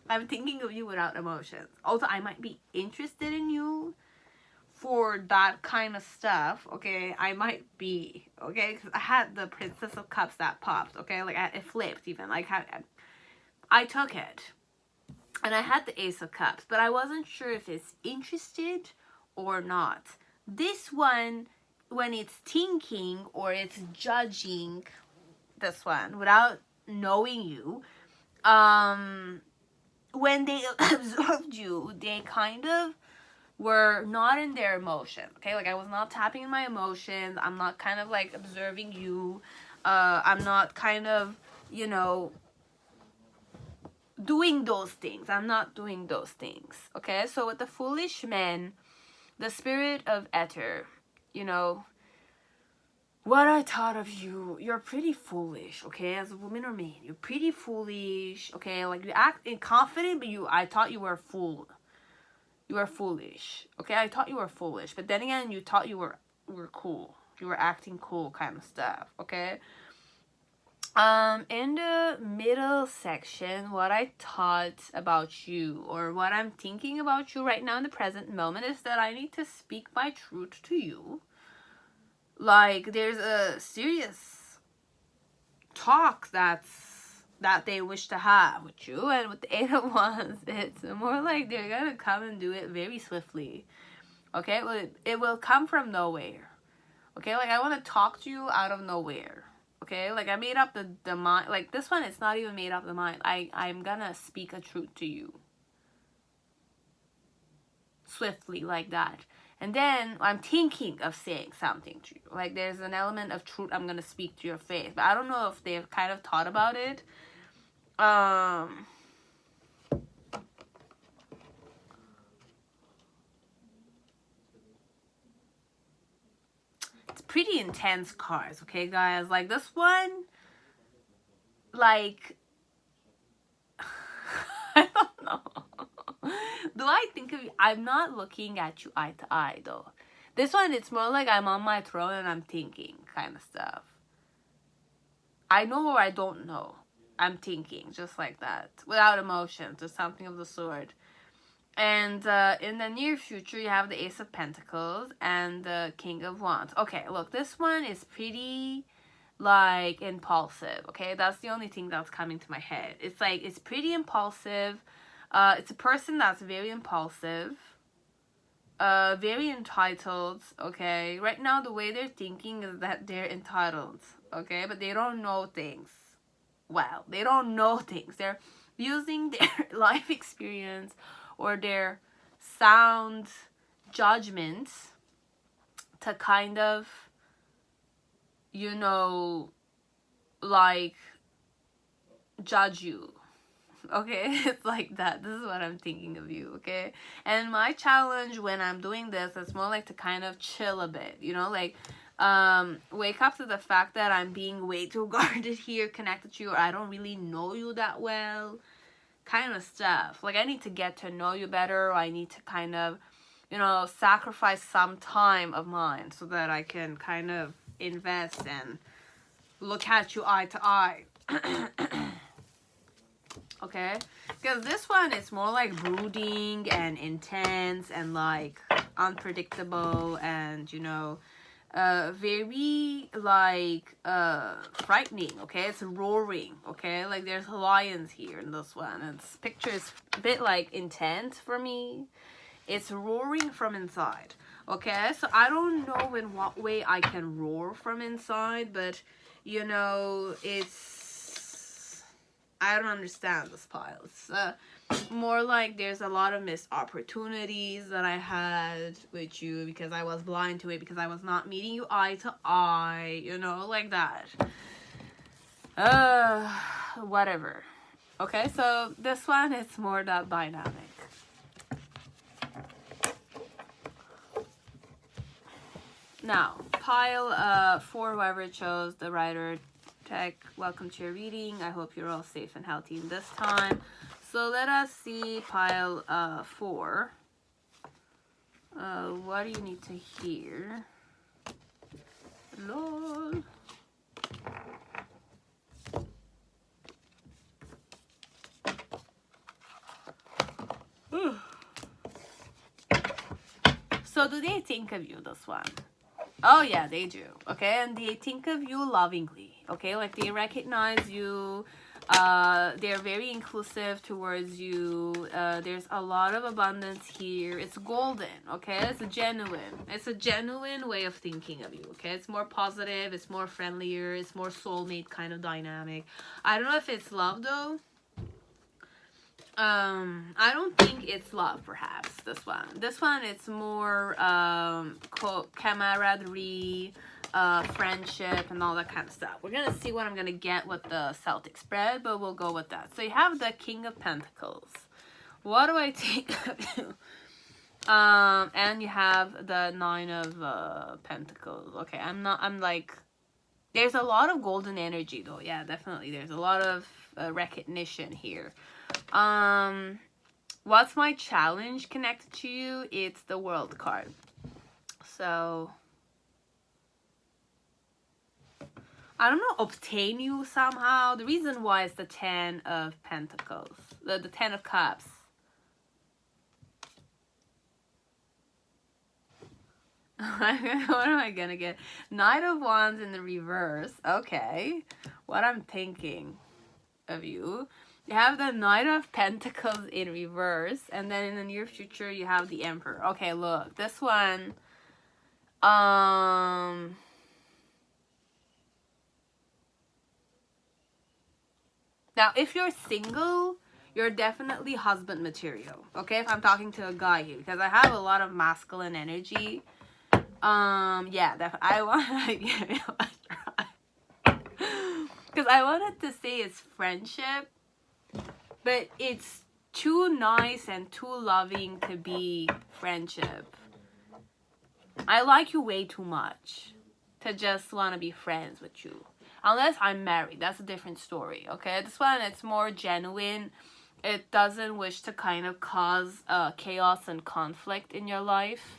I'm thinking of you without emotions. Also, I might be interested in you for that kind of stuff. Okay, I might be. Okay, because I had the Princess of Cups that popped. Okay, like it flipped even. Like I took it, and I had the Ace of Cups, but I wasn't sure if it's interested or not. This one, when it's thinking or it's judging, this one without knowing you, when they observed you, they kind of were not in their emotion. Okay, like I was not tapping in my emotions. I'm not kind of like observing you. I'm not kind of, you know, doing those things. I'm not doing those things. Okay, so with the Foolish Man, the spirit of Ether, you know, what I thought of you, you're pretty foolish, okay, as a woman or man. You're pretty foolish, okay, like you act confident, but I thought you were a fool. You were foolish, okay, I thought you were foolish, but then again, you thought you were cool. You were acting cool kind of stuff, okay. In the middle section, what I thought about you, or what I'm thinking about you right now in the present moment, is that I need to speak my truth to you. Like, there's a serious talk that they wish to have with you, and with the Eight of Wands, it's more like they're gonna come and do it very swiftly. Okay, well, it will come from nowhere. Okay, like I want to talk to you out of nowhere. Okay, like I made up the mind. Like this one, it's not even made up the mind. I'm gonna speak a truth to you swiftly like that. And then I'm thinking of saying something to you. Like there's an element of truth I'm going to speak to your face. But I don't know if they've kind of thought about it. It's pretty intense cards, okay, guys? Like this one, like, I don't know. Do I think of you? I'm not looking at you eye to eye, though. This one, it's more like I'm on my throne and I'm thinking kind of stuff. I know or I don't know. I'm thinking, just like that. Without emotions or something of the sort. And in the near future, you have the Ace of Pentacles and the King of Wands. Okay, look, this one is pretty, like, impulsive, okay? That's the only thing that's coming to my head. It's like, it's pretty impulsive. It's a person that's very impulsive. Very entitled, okay? Right now, the way they're thinking is that they're entitled, okay? But they don't know things. Well, they don't know things. They're using their life experience or their sound judgments to kind of, you know, like, judge you. Okay, it's like that. This is what I'm thinking of you, okay? And my challenge when I'm doing this is more like to kind of chill a bit, you know, like wake up to the fact that I'm being way too guarded here, connected to you, or I don't really know you that well. kind of stuff. Like, I need to get to know you better, or I need to kind of, you know, sacrifice some time of mine so that I can kind of invest and look at you eye to eye. Okay, because this one is more like brooding and intense and like unpredictable and, you know, very like frightening. Okay, it's roaring. Okay, like there's lions here in this one. It's picture is a bit like intense for me. It's roaring from inside. Okay, so I don't know in what way I can roar from inside, but you know, I don't understand this pile. It's more like there's a lot of missed opportunities that I had with you because I was blind to it, because I was not meeting you eye to eye, you know, like that. Whatever. Okay, so this one is more that dynamic. Now, pile 4, whoever chose the writer tech, welcome to your reading. I hope you're all safe and healthy in this time. So let us see pile 4. What do you need to hear? Lol. So do they think of you, this one? Oh yeah, they do. Okay, and they think of you lovingly. Okay, like they recognize you. They're very inclusive towards you. There's a lot of abundance here. It's golden. Okay, it's a genuine way of thinking of you. Okay, it's more positive, it's more friendlier, it's more soulmate kind of dynamic. I don't know if it's love though. I don't think it's love, perhaps. This one it's more quote camaraderie, friendship, and all that kind of stuff. We're gonna see what I'm gonna get with the Celtic spread, but we'll go with that. So you have the King of Pentacles. What do I think of you? And you have the 9 of Pentacles. Okay, I'm like, there's a lot of golden energy though. Yeah, definitely. There's a lot of recognition here. What's my challenge connected to you? It's the World card. So I don't know, obtain you somehow. The reason why is the 10 of Pentacles, the 10 of Cups. What am I gonna get? Knight of Wands in the reverse. Okay, what I'm thinking of you. You have the Knight of Pentacles in reverse, and then in the near future you have the Emperor. Okay, look, this one, now if you're single, you're definitely husband material. Okay, if I'm talking to a guy here, because I have a lot of masculine energy. Yeah, definitely. I want to give it a try. Because I wanted to say it's friendship, but it's too nice and too loving to be friendship. I like you way too much to just want to be friends with you. Unless I'm married, that's a different story, okay? This one, it's more genuine. It doesn't wish to kind of cause chaos and conflict in your life.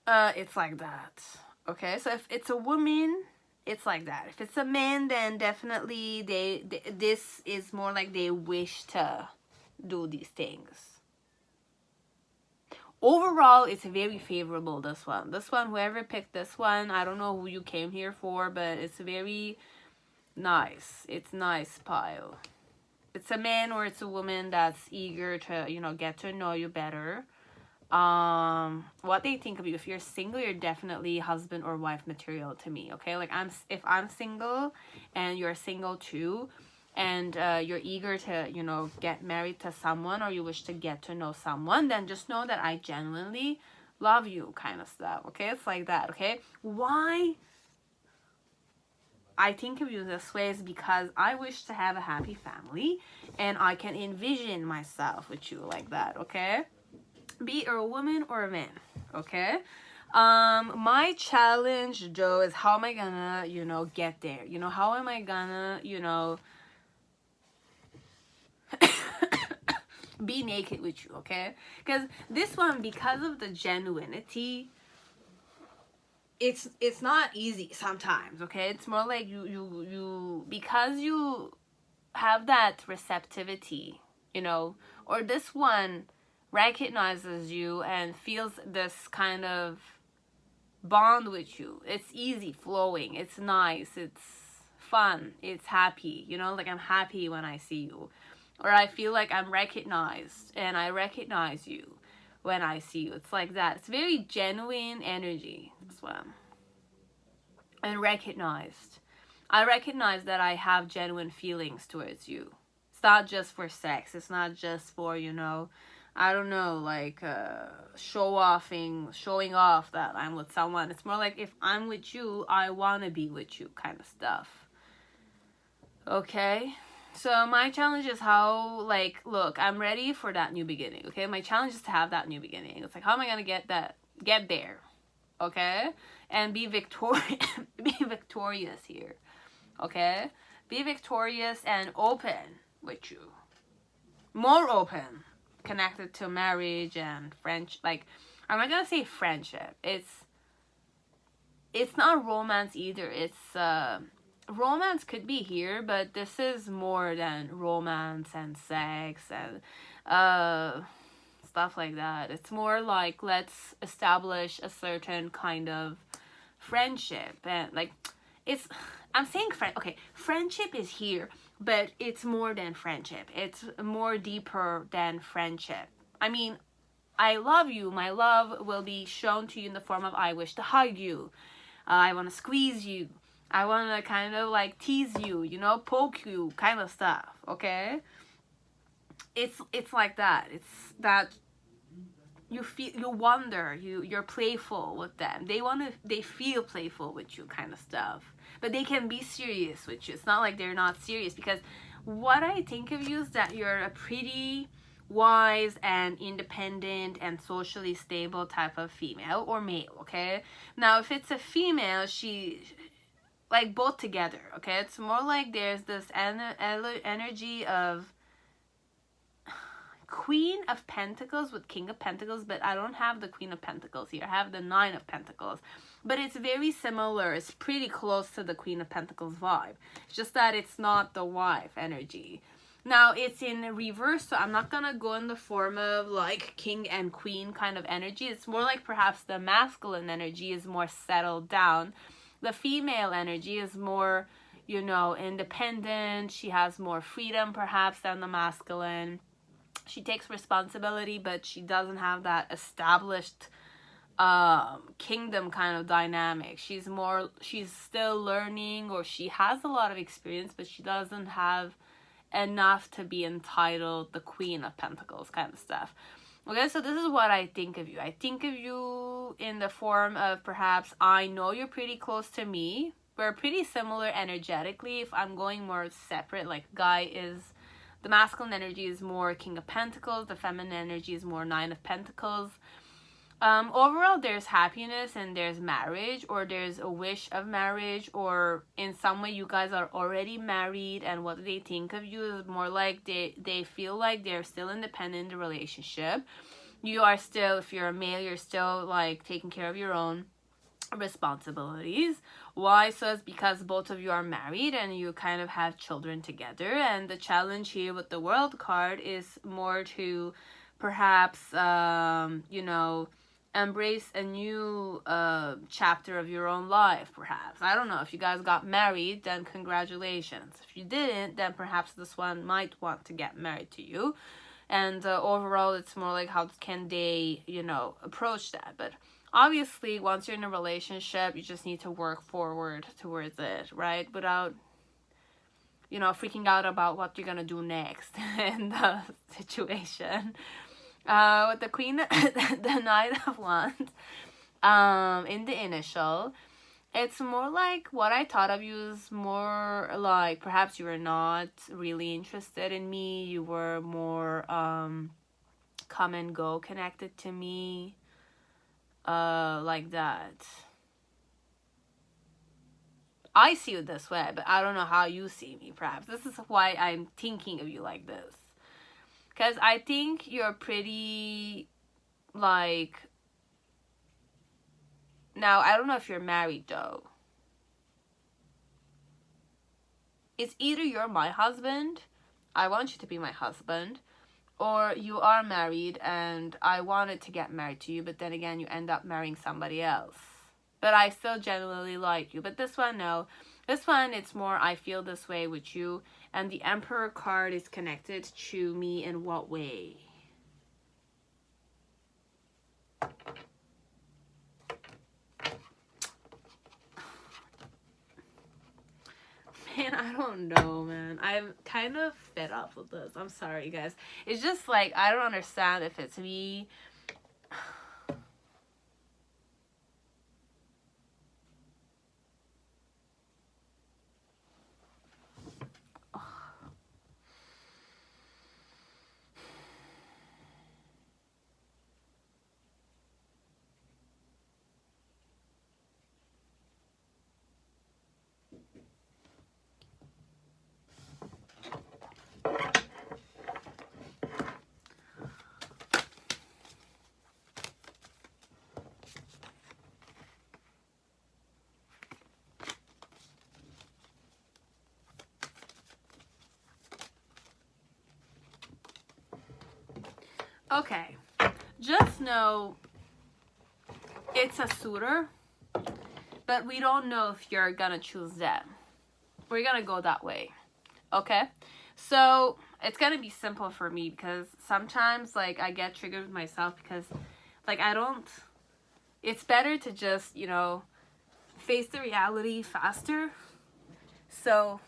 It's like that, okay? So if it's a woman, it's like that. If it's a man, then definitely this is more like they wish to do these things. Overall, it's very favorable, this one. This one, whoever picked this one, I don't know who you came here for, but it's very nice. It's nice pile. It's a man or it's a woman that's eager to, you know, get to know you better. What they think of you. If you're single, you're definitely husband or wife material to me, okay? Like, if I'm single and you're single too, and you're eager to, you know, get married to someone, or you wish to get to know someone, then just know that I genuinely love you, kind of stuff, okay? It's like that, okay? Why I think of you this way is because I wish to have a happy family, and I can envision myself with you like that, okay? Be it a woman or a man, okay? My challenge, Joe, is how am I gonna, you know, get there? You know, how am I gonna, you know, be naked with you, okay? Because this one, because of the genuinity, it's not easy sometimes, okay? It's more like you because you have that receptivity, you know, or this one recognizes you and feels this kind of bond with you. It's easy flowing, it's nice, it's fun, it's happy, you know, like I'm happy when I see you, or I feel like I'm recognized and I recognize you when I see you. It's like that. It's very genuine energy as well. And recognized. I recognize that I have genuine feelings towards you. It's not just for sex. It's not just for, you know, I don't know, like showing off that I'm with someone. It's more like if I'm with you, I want to be with you kind of stuff. Okay? So my challenge is how, like, look, I'm ready for that new beginning, okay? My challenge is to have that new beginning. It's like, how am I going to get there, okay? And be victorious here, okay? Be victorious and open with you. More open, connected to marriage and French, like, I'm not going to say friendship. It's not romance either. It's, romance could be here, but this is more than romance and sex and stuff like that. It's more like, let's establish a certain kind of friendship. And like, I'm saying friendship is here, but it's more than friendship. It's more deeper than friendship. I mean, I love you. My love will be shown to you in the form of I wish to hug you. I want to squeeze you. I want to kind of like tease you, you know, poke you, kind of stuff, okay? It's like that. It's that you wonder, you're playful with them. They feel playful with you, kind of stuff. But they can be serious with you. It's not like they're not serious, because what I think of you is that you're a pretty wise and independent and socially stable type of female or male, okay? Now, if it's a female, she, like, both together, okay? It's more like there's this energy of Queen of Pentacles with King of Pentacles, but I don't have the Queen of Pentacles here. I have the Nine of Pentacles. But it's very similar. It's pretty close to the Queen of Pentacles vibe. It's just that it's not the wife energy. Now, it's in reverse, so I'm not going to go in the form of, like, King and Queen kind of energy. It's more like perhaps the masculine energy is more settled down. The female energy is more, you know, independent. She has more freedom, perhaps, than the masculine. She takes responsibility, but she doesn't have that established kingdom kind of dynamic. She's still learning, or she has a lot of experience, but she doesn't have enough to be entitled the Queen of Pentacles kind of stuff. Okay, so this is what I think of you. I think of you in the form of, perhaps, I know you're pretty close to me. We're pretty similar energetically. If I'm going more separate, like the masculine energy is more King of Pentacles, the feminine energy is more Nine of Pentacles. Overall, there's happiness and there's marriage, or there's a wish of marriage, or in some way you guys are already married, and what they think of you is more like they feel like they're still independent in the relationship. You are still, if you're a male, you're still like taking care of your own responsibilities. Why? So it's because both of you are married and you kind of have children together, and the challenge here with the World card is more to perhaps you know, embrace a new chapter of your own life. Perhaps, I don't know, if you guys got married, then congratulations. If you didn't, then perhaps this one might want to get married to you. And overall, it's more like, how can they, you know, approach that? But obviously, once you're in a relationship, you just need to work forward towards it, right? Without, you know, freaking out about what you're gonna do next in the situation. With the Queen, the Knight of Wands, in the initial, it's more like, what I thought of you is more like, perhaps you were not really interested in me. You were more come and go connected to me, like that. I see you this way, but I don't know how you see me. Perhaps this is why I'm thinking of you like this. Because I think you're pretty, like, now I don't know if you're married though. It's either you're my husband, I want you to be my husband, or you are married and I wanted to get married to you, but then again you end up marrying somebody else. But I still genuinely like you. But this one, no. This one, it's more I feel this way with you. And the Emperor card is connected to me in what way? Man, I don't know, man. I'm kind of fed up with this. I'm sorry, guys. It's just like, I don't understand if it's me. Okay, just know it's a suitor, but we don't know if you're gonna choose them. We're gonna go that way, okay? So it's gonna be simple for me because sometimes, like, I get triggered with myself because, like, it's better to just, you know, face the reality faster. So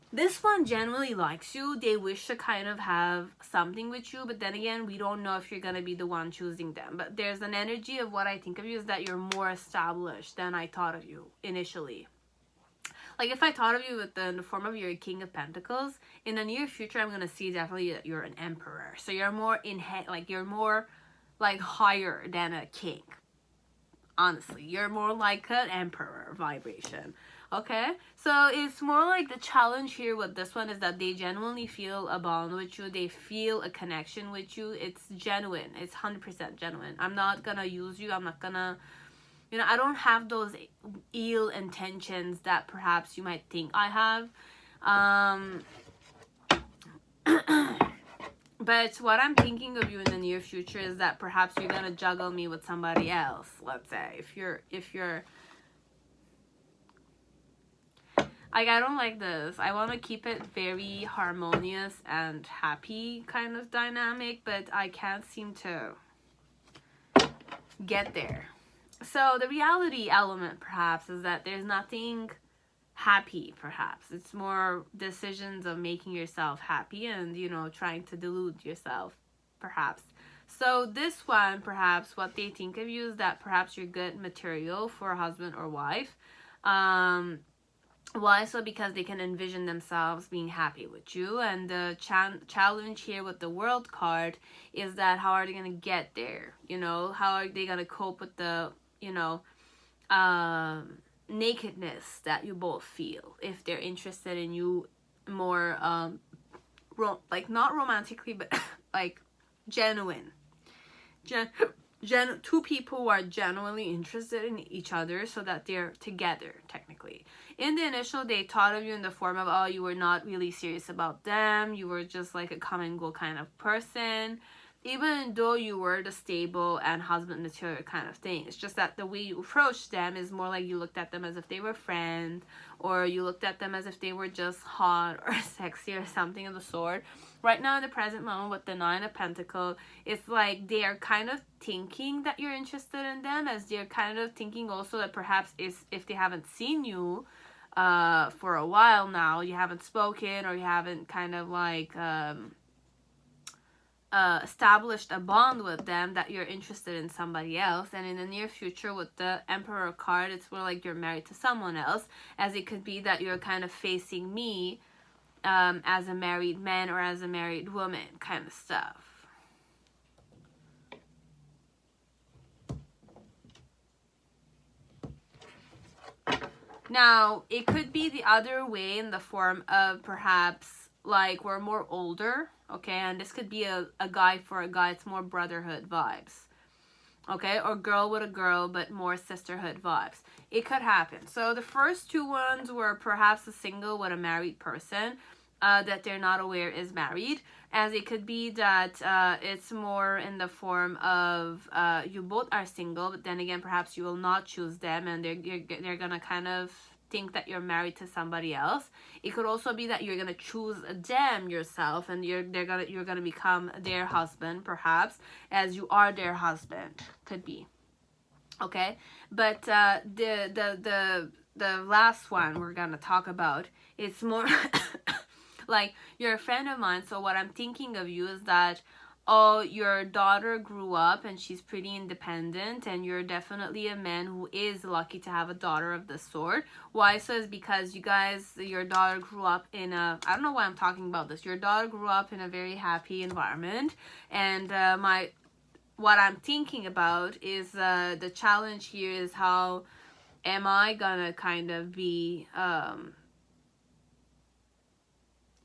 this one generally likes you. They wish to kind of have something with you, but then again, we don't know if you're going to be the one choosing them. But there's an energy of what I think of you is that you're more established than I thought of you initially. Like, if I thought of you in the form of you're a King of Pentacles, in the near future, I'm going to see definitely that you're an Emperor. So you're more you're more like higher than a king. Honestly, you're more like an Emperor vibration. Okay, so it's more like the challenge here with this one is that they genuinely feel a bond with you. They feel a connection with you. It's genuine. It's 100% genuine. I'm not gonna use you. I'm not gonna, you know, I don't have those ill intentions that perhaps you might think I have. But what I'm thinking of you in the near future is that perhaps you're gonna juggle me with somebody else. Let's say if you're like, I don't like this. I want to keep it very harmonious and happy kind of dynamic, but I can't seem to get there. So the reality element perhaps is that there's nothing happy, perhaps. It's more decisions of making yourself happy and, you know, trying to delude yourself, perhaps. So this one, perhaps, what they think of you is that perhaps you're good material for a husband or wife. Why? So because they can envision themselves being happy with you. And the challenge here with the World card is that how are they going to get there? You know, how are they going to cope with the, you know, nakedness that you both feel if they're interested in you more, like, not romantically, but like genuine. Two people who are genuinely interested in each other so that they're together, technically. In the initial, they thought of you in the form of, oh, you were not really serious about them. You were just like a come and go kind of person. Even though you were the stable and husband material kind of thing. It's just that the way you approached them is more like you looked at them as if they were friends. Or you looked at them as if they were just hot or sexy or something of the sort. Right now in the present moment with the 9 of Pentacles, it's like they are kind of thinking that you're interested in them, as they're kind of thinking also that perhaps if they haven't seen you for a while now, you haven't spoken or you haven't kind of like established a bond with them, that you're interested in somebody else. And in the near future with the Emperor card, it's more like you're married to someone else, as it could be that you're kind of facing me as a married man or as a married woman kind of stuff. Now, it could be the other way in the form of perhaps like we're more older, okay? And this could be a guy for a guy. It's more brotherhood vibes, okay? Or girl with a girl, but more sisterhood vibes. It could happen. So the first two ones were perhaps a single with a married person that they're not aware is married, as it could be that it's more in the form of you both are single, but then again perhaps you will not choose them, and they're gonna kind of think that you're married to somebody else. It could also be that you're gonna choose them yourself, and you're gonna become their husband, perhaps, as you are their husband. Could be, okay? But the last one we're gonna talk about, it's more like you're a friend of mine. So what I'm thinking of you is that, oh, your daughter grew up and she's pretty independent, and you're definitely a man who is lucky to have a daughter of this sort. Why? So is because your daughter grew up in a, I don't know why I'm talking about this. Your daughter grew up in a very happy environment, and what I'm thinking about is the challenge here is how am I gonna kind of be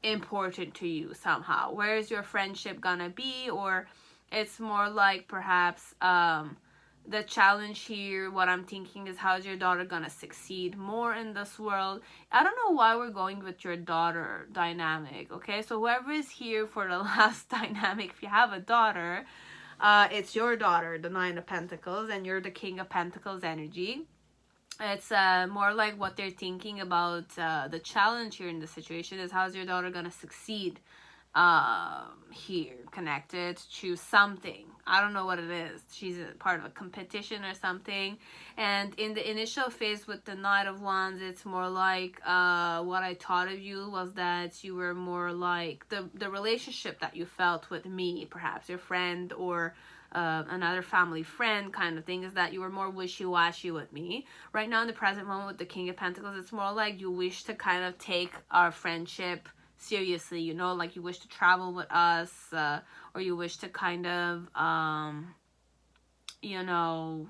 important to you somehow? Where is your friendship gonna be? Or it's more like perhaps the challenge here, what I'm thinking is, how's your daughter gonna succeed more in this world? I don't know why we're going with your daughter dynamic, okay? So whoever is here for the last dynamic, if you have a daughter, it's your daughter, the Nine of Pentacles, and you're the King of Pentacles energy. It's more like what they're thinking about. The challenge here in the situation is, how's your daughter gonna succeed here, connected to something. I don't know what it is. She's a part of a competition or something. And in the initial phase with the Knight of Wands, it's more like what I thought of you was that you were more like the relationship that you felt with me, perhaps your friend or another family friend kind of thing, is that you were more wishy-washy with me. Right now in the present moment with the King of Pentacles, it's more like you wish to kind of take our friendship seriously, you know, like you wish to travel with us, or you wish to kind of you know,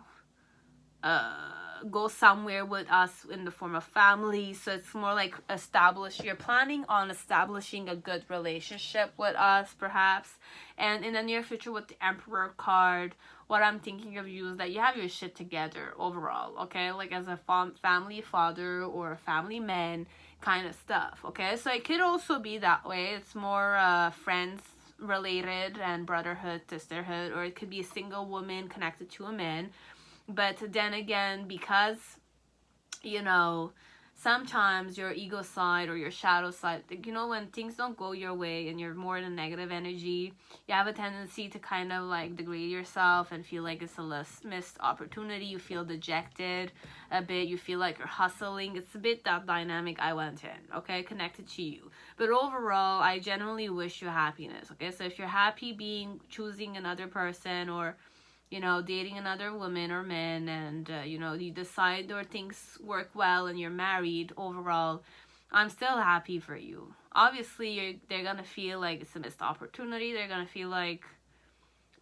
go somewhere with us in the form of family. So it's more like you're planning on establishing a good relationship with us, perhaps. And in the near future with the Emperor card, what I'm thinking of you is that you have your shit together overall, okay? Like as a family father or a family man kind of stuff, okay? So it could also be that way. It's more friends related and brotherhood, sisterhood, or it could be a single woman connected to a man. But then again, because, you know, sometimes your ego side or your shadow side, you know, when things don't go your way and you're more in a negative energy, you have a tendency to kind of like degrade yourself and feel like it's a missed opportunity. You feel dejected a bit. You feel like you're hustling. It's a bit that dynamic I went in, okay, connected to you. But overall, I genuinely wish you happiness, okay? So if you're happy choosing another person, or you know, dating another woman or man, and, you know, you decide or things work well and you're married, overall, I'm still happy for you. Obviously, they're going to feel like it's a missed opportunity. They're going to feel like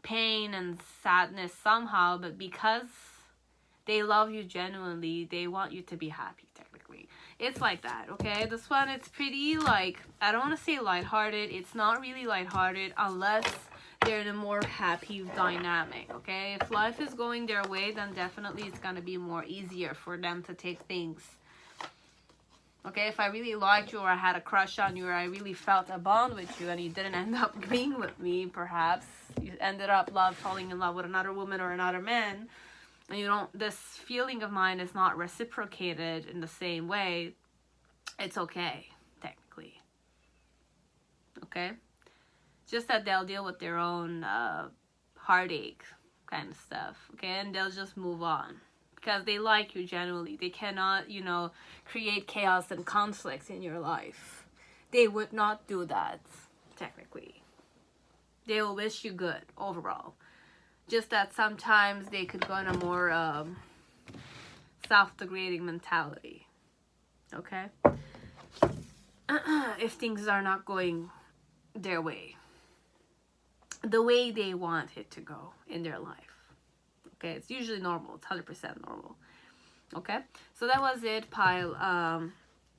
pain and sadness somehow, but because they love you genuinely, they want you to be happy, technically. It's like that, okay? This one, it's pretty, like, I don't want to say lighthearted. It's not really lighthearted unless they're in a more happy dynamic, okay? If life is going their way, then definitely it's gonna be more easier for them to take things, okay? If I really liked you, or I had a crush on you, or I really felt a bond with you, and you didn't end up being with me, perhaps you ended up falling in love with another woman or another man, and you don't, this feeling of mine is not reciprocated in the same way, it's okay, technically, okay? Just that they'll deal with their own heartache kind of stuff, okay? And they'll just move on because they like you genuinely. They cannot, you know, create chaos and conflicts in your life. They would not do that, technically. They will wish you good overall. Just that sometimes they could go in a more self-degrading mentality, okay? If things are not going their way, the way they want it to go in their life, okay? It's usually normal. It's 100% normal, okay? So that was it, pile.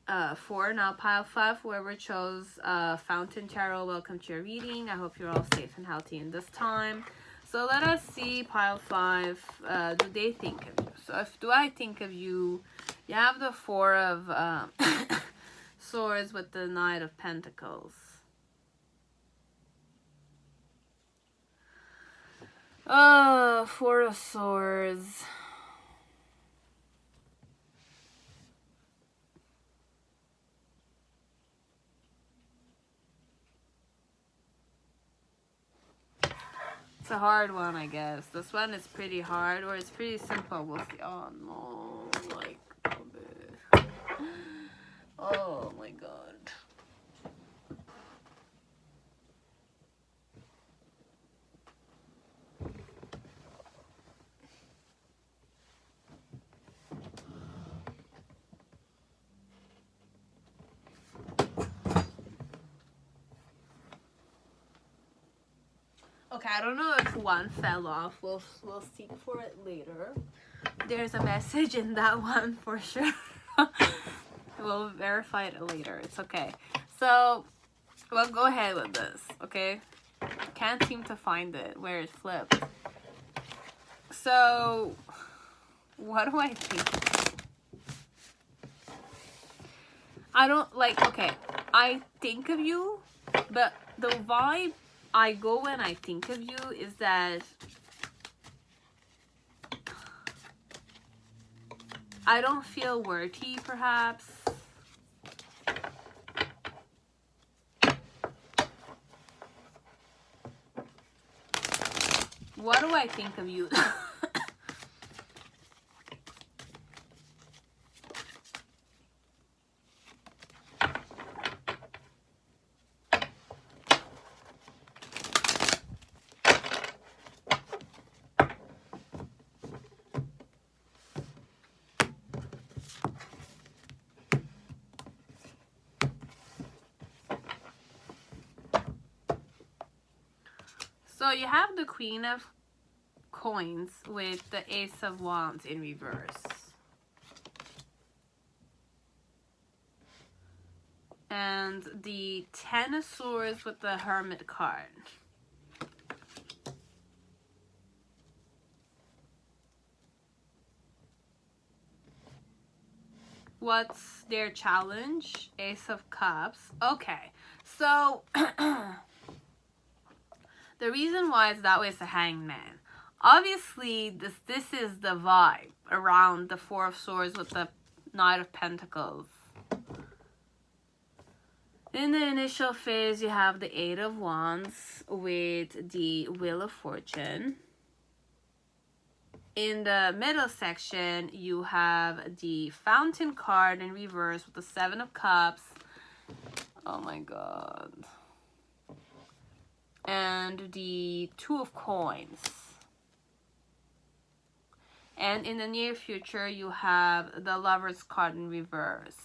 4. Now pile 5, whoever chose Fountain Tarot, welcome to your reading. I hope you're all safe and healthy in this time. So let us see, pile 5, do they think of you? So if do I think of you, you have the 4 of Swords with the Knight of Pentacles. 4 of Swords. It's a hard one, I guess. This one is pretty hard, or it's pretty simple. We'll see. Oh no, like, oh my god. Okay, I don't know if one fell off. We'll seek for it later. There's a message in that one for sure. We'll verify it later. It's okay. So, we'll go ahead with this, okay? Can't seem to find it where it flipped. So, what do I think? I don't like, okay, I think of you, but the vibe I go when I think of you is that I don't feel worthy, perhaps. What do I think of you? So you have the Queen of Coins with the Ace of Wands in reverse. And the 10 of Swords with the Hermit card. What's their challenge? Ace of Cups. Okay, so the reason why it's that way is the Hangman. Obviously, this is the vibe around the 4 of Swords with the Knight of Pentacles. In the initial phase, you have the 8 of Wands with the Wheel of Fortune. In the middle section, you have the Fountain card in reverse with the 7 of Cups. Oh my god. And the 2 of Coins. And in the near future, you have the Lover's card in reverse.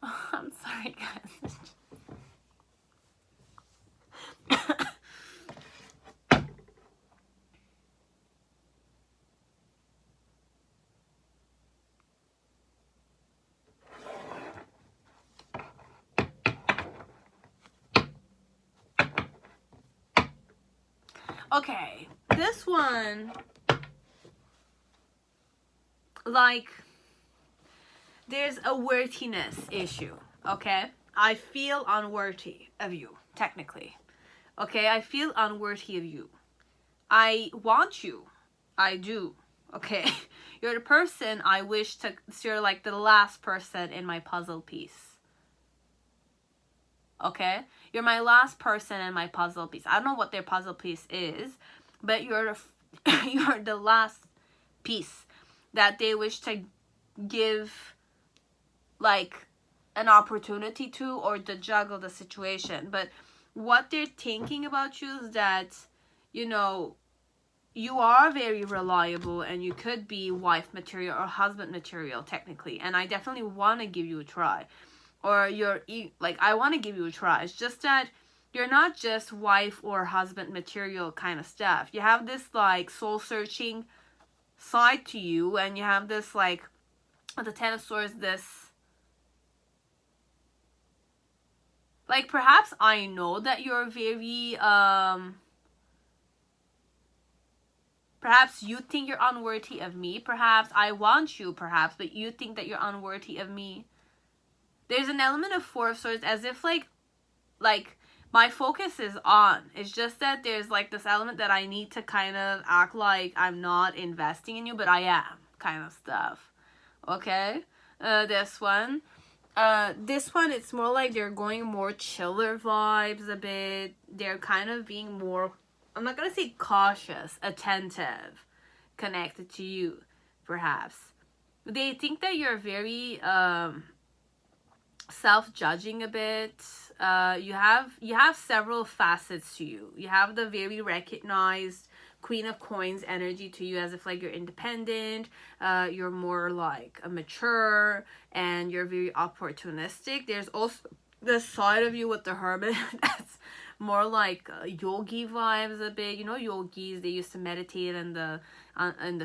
I'm sorry, guys. Okay, this one, like, there's a worthiness issue, okay? I feel unworthy of you, technically. Okay, I feel unworthy of you. I want you. I do. Okay? You're the person I wish to... You're like the last person in my puzzle piece. Okay? You're my last person in my puzzle piece. I don't know what their puzzle piece is, but you're the last piece that they wish to give, like, an opportunity to, or to juggle the situation. But what they're thinking about you is that, you know, you are very reliable and you could be wife material or husband material, technically. And I definitely want to give you a try. Or you're, like, I want to give you a try. It's just that you're not just wife or husband material kind of stuff. You have this, like, soul-searching side to you, and you have this like the Ten of Swords, this like, perhaps I know that you're very perhaps you think you're unworthy of me, perhaps I want you, perhaps, but you think that you're unworthy of me. There's an element of Four of Swords, as if like my focus is on. It's just that there's like this element that I need to kind of act like I'm not investing in you, but I am, kind of stuff. Okay? This one, it's more like they're going more chiller vibes a bit. They're kind of being more, I'm not gonna say cautious, attentive, connected to you, perhaps. They think that you're very self-judging a bit. You have several facets to you. You have the very recognized Queen of Coins energy to you, as if like you're independent, you're more like a mature, and you're very opportunistic. There's also the side of you with the Hermit that's more like yogi vibes a bit. You know, yogis, they used to meditate in the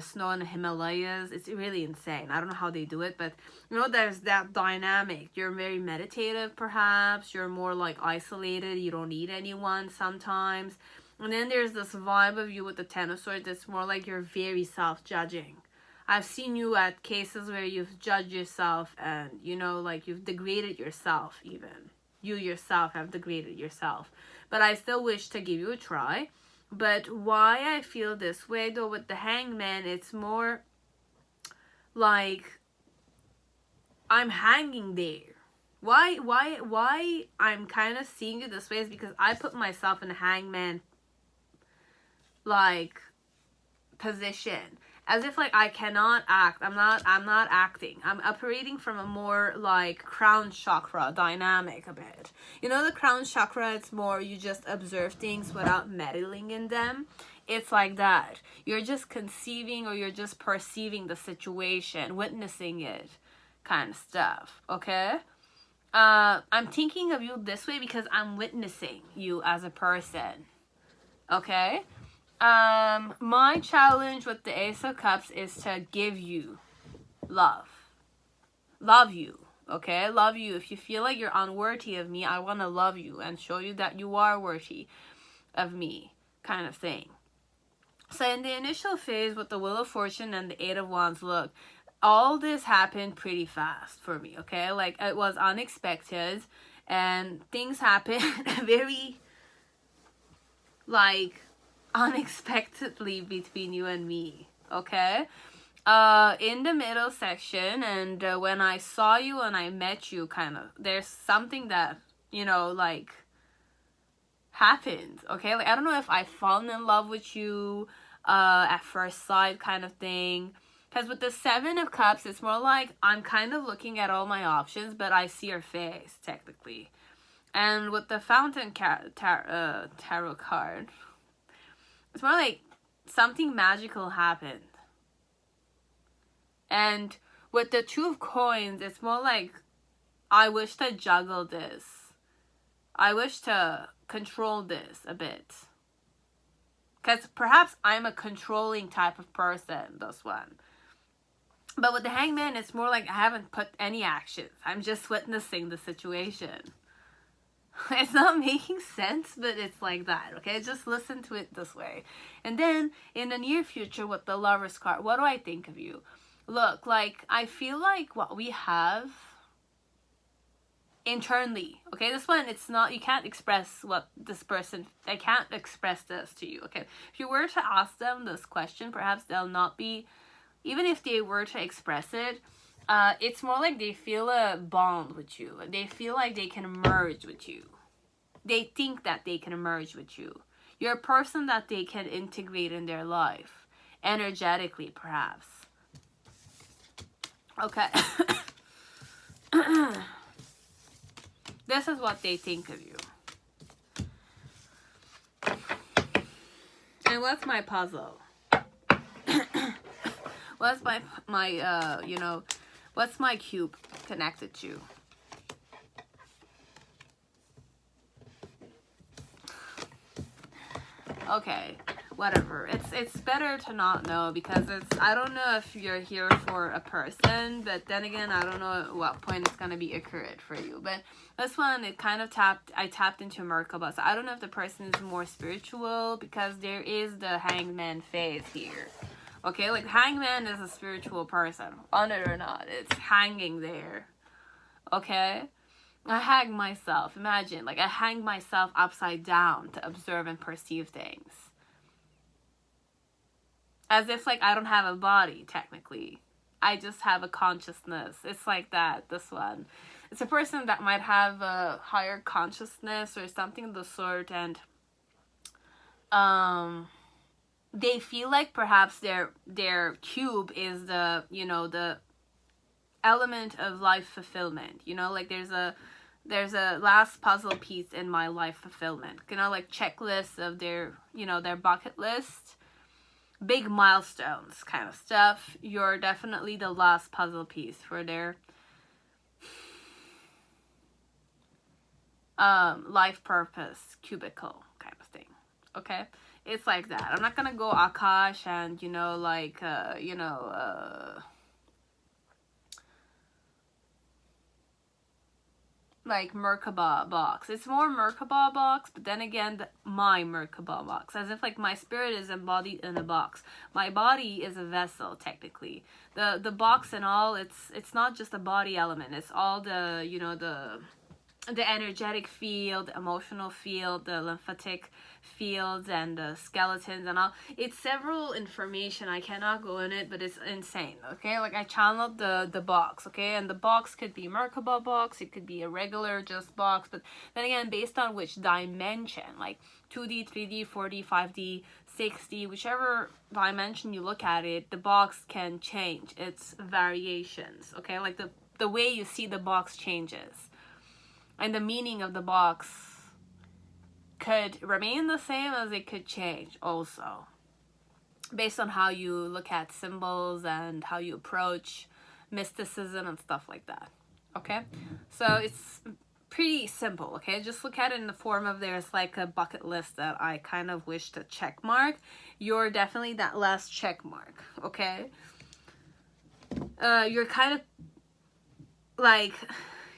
snow in the Himalayas. It's really insane. I don't know how they do it, but you know, there's that dynamic. You're very meditative, perhaps. You're more like isolated. You don't need anyone sometimes. And then there's this vibe of you with the Ten of Swords. It's more like you're very self-judging. I've seen you at cases where you've judged yourself, and you know, like you've degraded yourself even. You yourself have degraded yourself. But I still wish to give you a try. But why I feel this way though with the Hangman, it's more like I'm hanging there. Why I'm kind of seeing it this way is because I put myself in a Hangman like position, as if like I cannot act. I'm not acting. I'm operating from a more like crown chakra dynamic a bit. You know, the crown chakra, it's more you just observe things without meddling in them. It's like that. You're just conceiving, or you're just perceiving the situation, witnessing it, kind of stuff. Okay? I'm thinking of you this way because I'm witnessing you as a person. Okay? My challenge with the Ace of Cups is to give you love. Love you. Okay? Love you. If you feel like you're unworthy of me, I want to love you and show you that you are worthy of me, kind of thing. So in the initial phase with the Wheel of Fortune and the Eight of Wands, look, all this happened pretty fast for me, okay? Like, it was unexpected, and things happened very, like, unexpectedly between you and me, okay? In the middle section, and when I saw you and I met you, kind of, there's something that, you know, like, happened, okay? Like, I don't know if I fallen in love with you at first sight kind of thing. Because with the Seven of Cups, it's more like I'm kind of looking at all my options, but I see your face, technically. And with the Fountain Tarot card, it's more like something magical happened. And with the Two of Coins, it's more like I wish to juggle this. I wish to control this a bit. Because perhaps I'm a controlling type of person, this one. But with the Hangman, it's more like I haven't put any actions. I'm just witnessing the situation. It's not making sense, but it's like that, okay? Just listen to it this way. And then, in the near future, with the Lover's card, what do I think of you? Look, like, I feel like what we have internally, okay? This one, it's not, you can't express what this person, I can't express this to you, okay? If you were to ask them this question, perhaps they'll not be, even if they were to express it, it's more like they feel a bond with you. They feel like they can merge with you. They think that they can merge with you. You're a person that they can integrate in their life. Energetically, perhaps. Okay. This is what they think of you. And what's my puzzle? What's my you know, what's my cube connected to? Okay, whatever. It's better to not know, because I don't know if you're here for a person, but then again, I don't know at what point it's gonna be accurate for you. But this one, it kind of I tapped into Merkaba. So I don't know if the person is more spiritual, because there is the hangman phase here. Okay, like hangman is a spiritual person, on it or not, it's hanging there. Okay, I hang myself. Imagine, like, I hang myself upside down to observe and perceive things. As if, like, I don't have a body, technically. I just have a consciousness. It's like that, this one. It's a person that might have a higher consciousness or something of the sort, and they feel like perhaps their cube is the, you know, the element of life fulfillment. You know, like there's a last puzzle piece in my life fulfillment. You know, like checklists of their, you know, their bucket list, big milestones kind of stuff. You're definitely the last puzzle piece for their life purpose cubicle kind of thing. Okay, it's like that. I'm not gonna go Akash and, you know, like like Merkaba box. It's more Merkaba box, but then again, my Merkaba box, as if like my spirit is embodied in a box. My body is a vessel, technically. The box and all, it's not just a body element. It's all the, you know, the energetic field, emotional field, the lymphatic fields, and the skeletons and all. It's several information. I cannot go in it, but it's insane. Okay, like I channeled the box. Okay, and the box could be Merkaba box, it could be a regular just box, but then again, based on which dimension, like 2D, 3D, 4D, 5D, 6D, whichever dimension you look at it, the box can change its variations. Okay, like the way you see the box changes. And the meaning of the box could remain the same, as it could change also, based on how you look at symbols and how you approach mysticism and stuff like that. Okay, so it's pretty simple. Okay, just look at it in the form of, there's like a bucket list that I kind of wish to check mark. You're definitely that last check mark. Okay, you're kind of like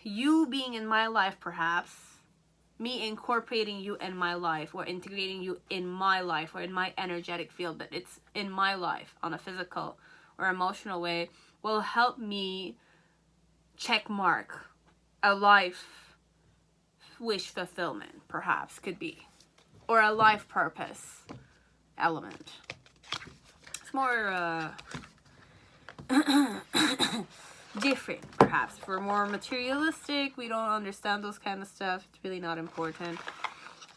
you being in my life, perhaps me incorporating you in my life, or integrating you in my life, or in my energetic field, but it's in my life on a physical or emotional way, will help me check mark a life wish fulfillment, perhaps, could be, or a life purpose element. It's more different, perhaps. For more materialistic, we don't understand those kind of stuff. It's really not important.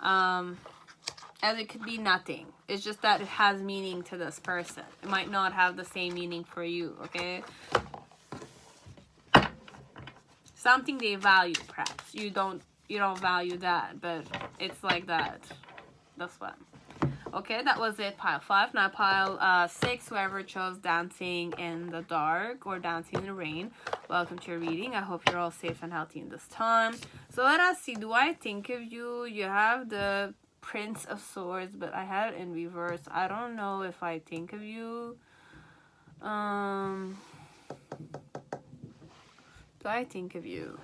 As it could be nothing. It's just that it has meaning to this person. It might not have the same meaning for you, okay? Something they value, perhaps. You don't value that, but it's like that. This one. Okay, that was it, pile 5. Now pile 6, whoever chose dancing in the dark or dancing in the rain, welcome to your reading. I hope you're all safe and healthy in this time. So let us see, do I think of you? You have the Prince of Swords, but I had it in reverse. I don't know if I think of you. Do I think of you?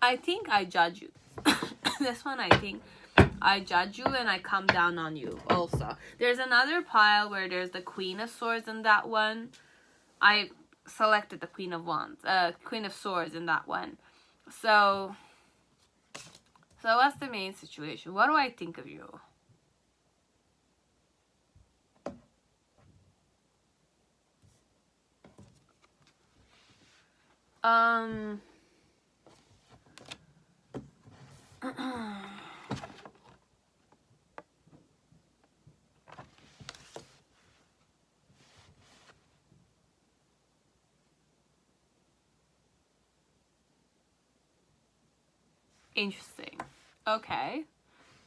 I think I judge you. This one, I think I judge you and I come down on you also. There's another pile where there's the Queen of Swords in that one. I selected the Queen of Swords in that one. So what's the main situation? What do I think of you? Interesting. Okay.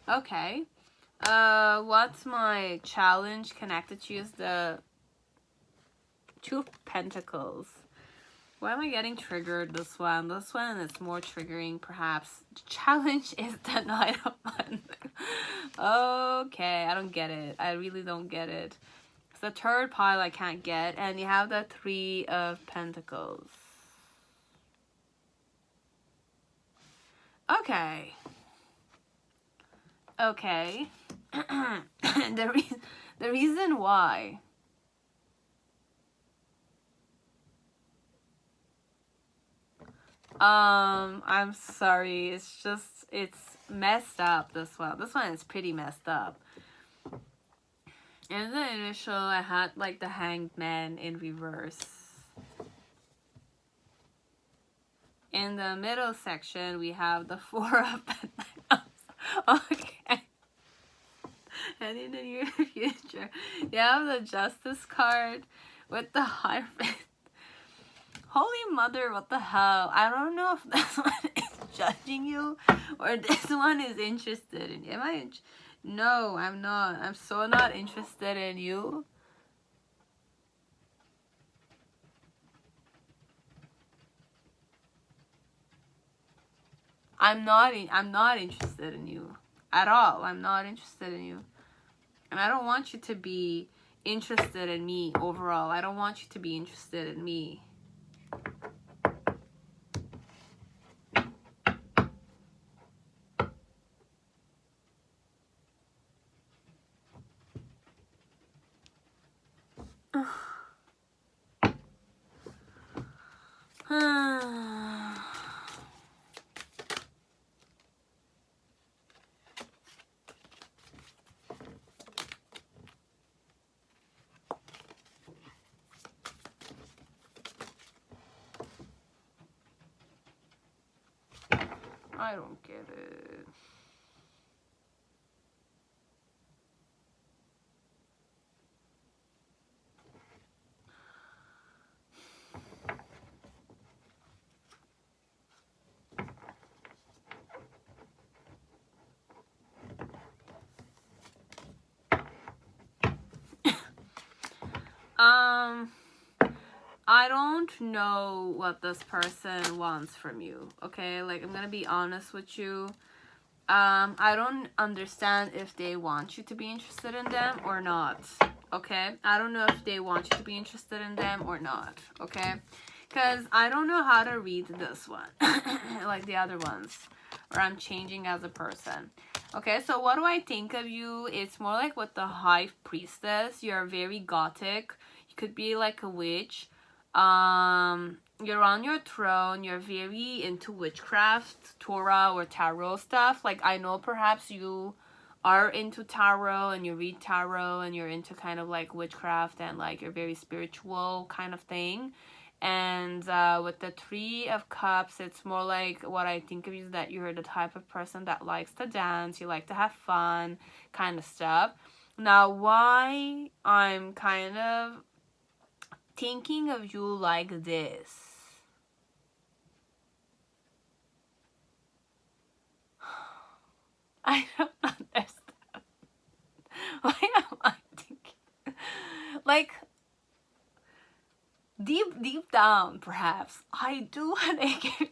Okay. What's my challenge connected to is the Two of Pentacles. Why am I getting triggered this one? This one is more triggering, perhaps. The challenge is the Knight of Pentacles. Okay, I don't get it. I really don't get it. It's the third pile I can't get, and you have the Three of Pentacles. Okay. Okay. The reason why. I'm sorry. It's just, it's messed up, this one. This one is pretty messed up. In the initial, I had like the Hanged Man in reverse. In the middle section, we have the Four of Pentacles. Okay. And in the near future, you have the Justice card with the Hierophant. Holy mother, what the hell? I don't know if this one is judging you or this one is interested in you. No, I'm not. I'm so not interested in you. I'm not interested in you at all. I'm not interested in you. And I don't want you to be interested in me overall. I don't want you to be interested in me. I don't get it. I don't know what this person wants from you, okay? Like, I'm gonna be honest with you. I don't understand if they want you to be interested in them or not, okay? I don't know if they want you to be interested in them or not, okay? Because I don't know how to read this one, like the other ones, or I'm changing as a person. Okay, so what do I think of you? It's more like with the High Priestess. You're very gothic. You could be like a witch. You're on your throne. You're very into witchcraft, Torah or tarot stuff. Like, I know perhaps you are into tarot and you read tarot and you're into kind of like witchcraft and like you're very spiritual kind of thing. And with the Three of Cups, it's more like what I think of you is that you're the type of person that likes to dance, you like to have fun, kind of stuff. Now, why I'm kind of thinking of you like this. I don't understand. Why am I thinking? Like, deep down, perhaps, I do want to give you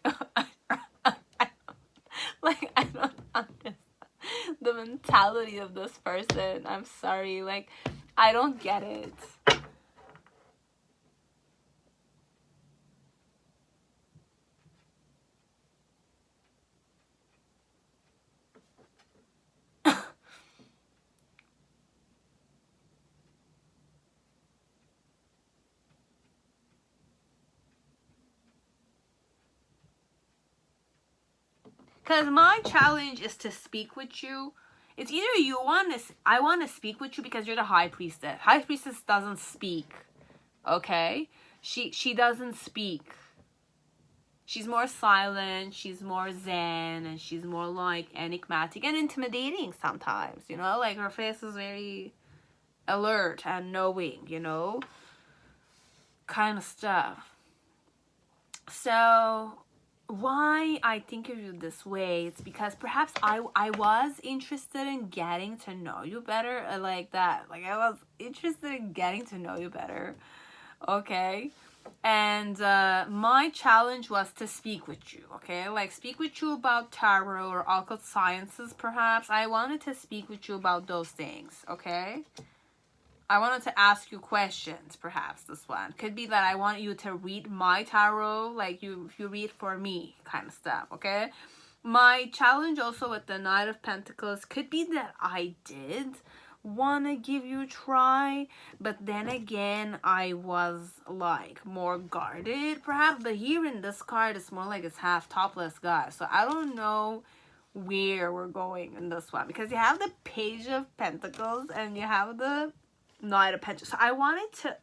like, I don't understand the mentality of this person. I'm sorry. Like, I don't get it. Because my challenge is to speak with you. It's either I want to speak with you because you're the High Priestess. High Priestess doesn't speak. Okay? She doesn't speak. She's more silent, she's more zen, and she's more like enigmatic and intimidating sometimes, you know? Like, her face is very alert and knowing, you know? Kind of stuff. So, why I think of you this way, it's because perhaps I was interested in getting to know you better, like that. Like I was interested in getting to know you better, okay? And my challenge was to speak with you, okay? Like speak with you about tarot or occult sciences, perhaps. I wanted to speak with you about those things, okay? I wanted to ask you questions, perhaps. This one could be that I want you to read my tarot, like you read for me, kind of stuff, okay? My challenge also with the Knight of Pentacles could be that I did want to give you a try, but then again I was like more guarded, perhaps. But here in this card, it's more like it's half topless guy, so I don't know where we're going in this one, because you have the Page of Pentacles and you have the Knight of Pentacles. So I wanted to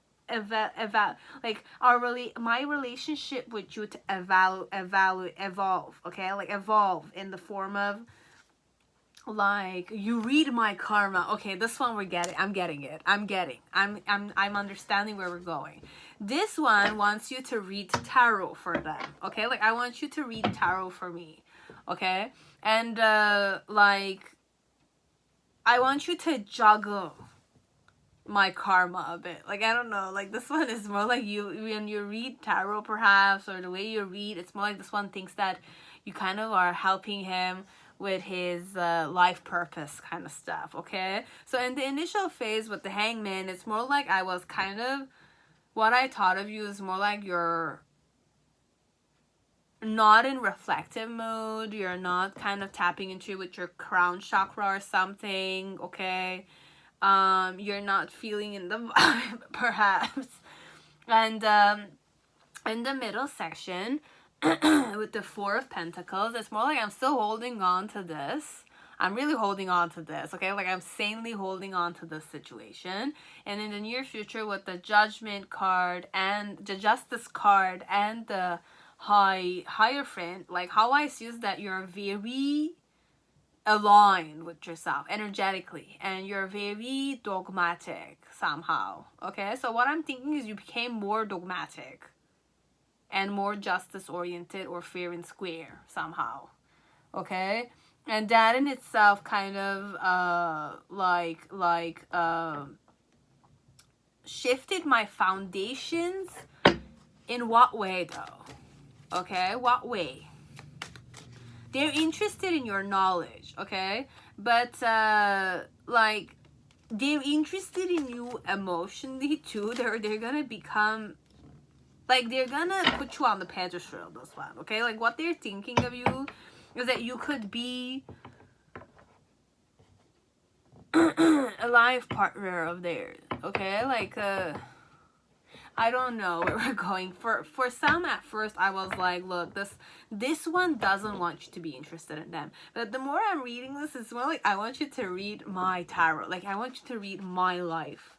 like my relationship with you to evolve, okay? Like evolve in the form of like you read my karma. Okay, this one we're getting. I'm getting it. I'm understanding where we're going. This one wants you to read tarot for them. Okay, like I want you to read tarot for me. Okay, and like I want you to juggle my karma a bit. Like I don't know, like this one is more like you when you read tarot, perhaps, or the way you read, it's more like this one thinks that you kind of are helping him with his life purpose kind of stuff, okay? So in the initial phase with the Hangman, it's more like I was kind of, what I thought of you is more like you're not in reflective mode, you're not kind of tapping into with your crown chakra or something, okay? You're not feeling in the vibe, perhaps. And in the middle section with the Four of Pentacles, it's more like I'm still holding on to this. I'm really holding on to this, okay? Like I'm sanely holding on to this situation. And in the near future with the Judgment card and the Justice card and the Hierophant, like how I see is that you're very aligned with yourself energetically and you're very dogmatic somehow, okay? So what I'm thinking is you became more dogmatic and more justice oriented or fair and square somehow, okay? And that in itself kind of shifted my foundations. In what way though? Okay, what way? They're interested in your knowledge, okay? But like they're interested in you emotionally too. They're gonna become like they're gonna put you on the pedestal, this one, okay? Like what they're thinking of you is that you could be a life partner of theirs, okay? Like I don't know where we're going. For some at first I was like, look, this one doesn't want you to be interested in them. But the more I'm reading this, it's more like I want you to read my tarot. Like I want you to read my life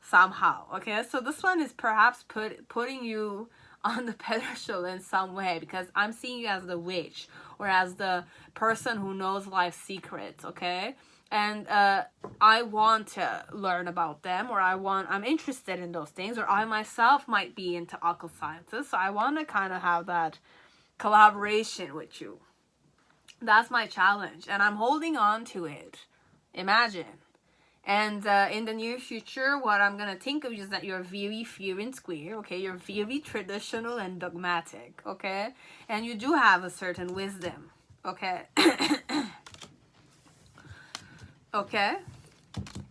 somehow, okay? So this one is perhaps putting you on the pedestal in some way, because I'm seeing you as the witch or as the person who knows life's secrets, okay? And I want to learn about them, or I'm interested in those things, or I myself might be into occult sciences, so I want to kind of have that collaboration with you. That's my challenge, and I'm holding on to it. Imagine. And in the near future, what I'm gonna think of is that you're very fair and square, okay? You're very traditional and dogmatic, okay? And you do have a certain wisdom, okay? Okay?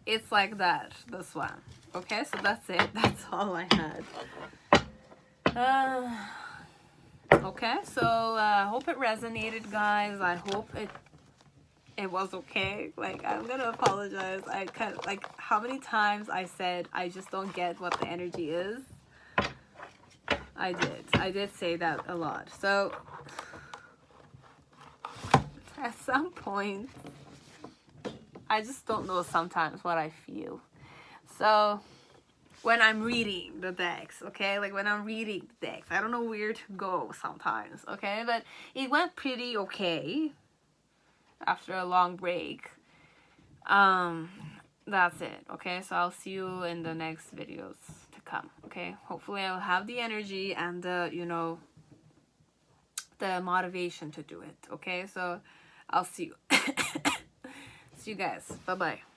It's like that, this one. Okay, so that's it. That's all I had. Okay, so I hope it resonated, guys. I hope it was okay. Like, I'm gonna apologize. I kind of, like, how many times I said I just don't get what the energy is. I did say that a lot. So at some point, I just don't know sometimes what I feel. So when I'm reading the decks, okay, like when I'm reading the decks, I don't know where to go sometimes, okay? But it went pretty okay after a long break. That's it, okay? So I'll see you in the next videos to come, okay? Hopefully I'll have the energy and the, you know, the motivation to do it. Okay, so I'll see you. See you guys. Bye bye.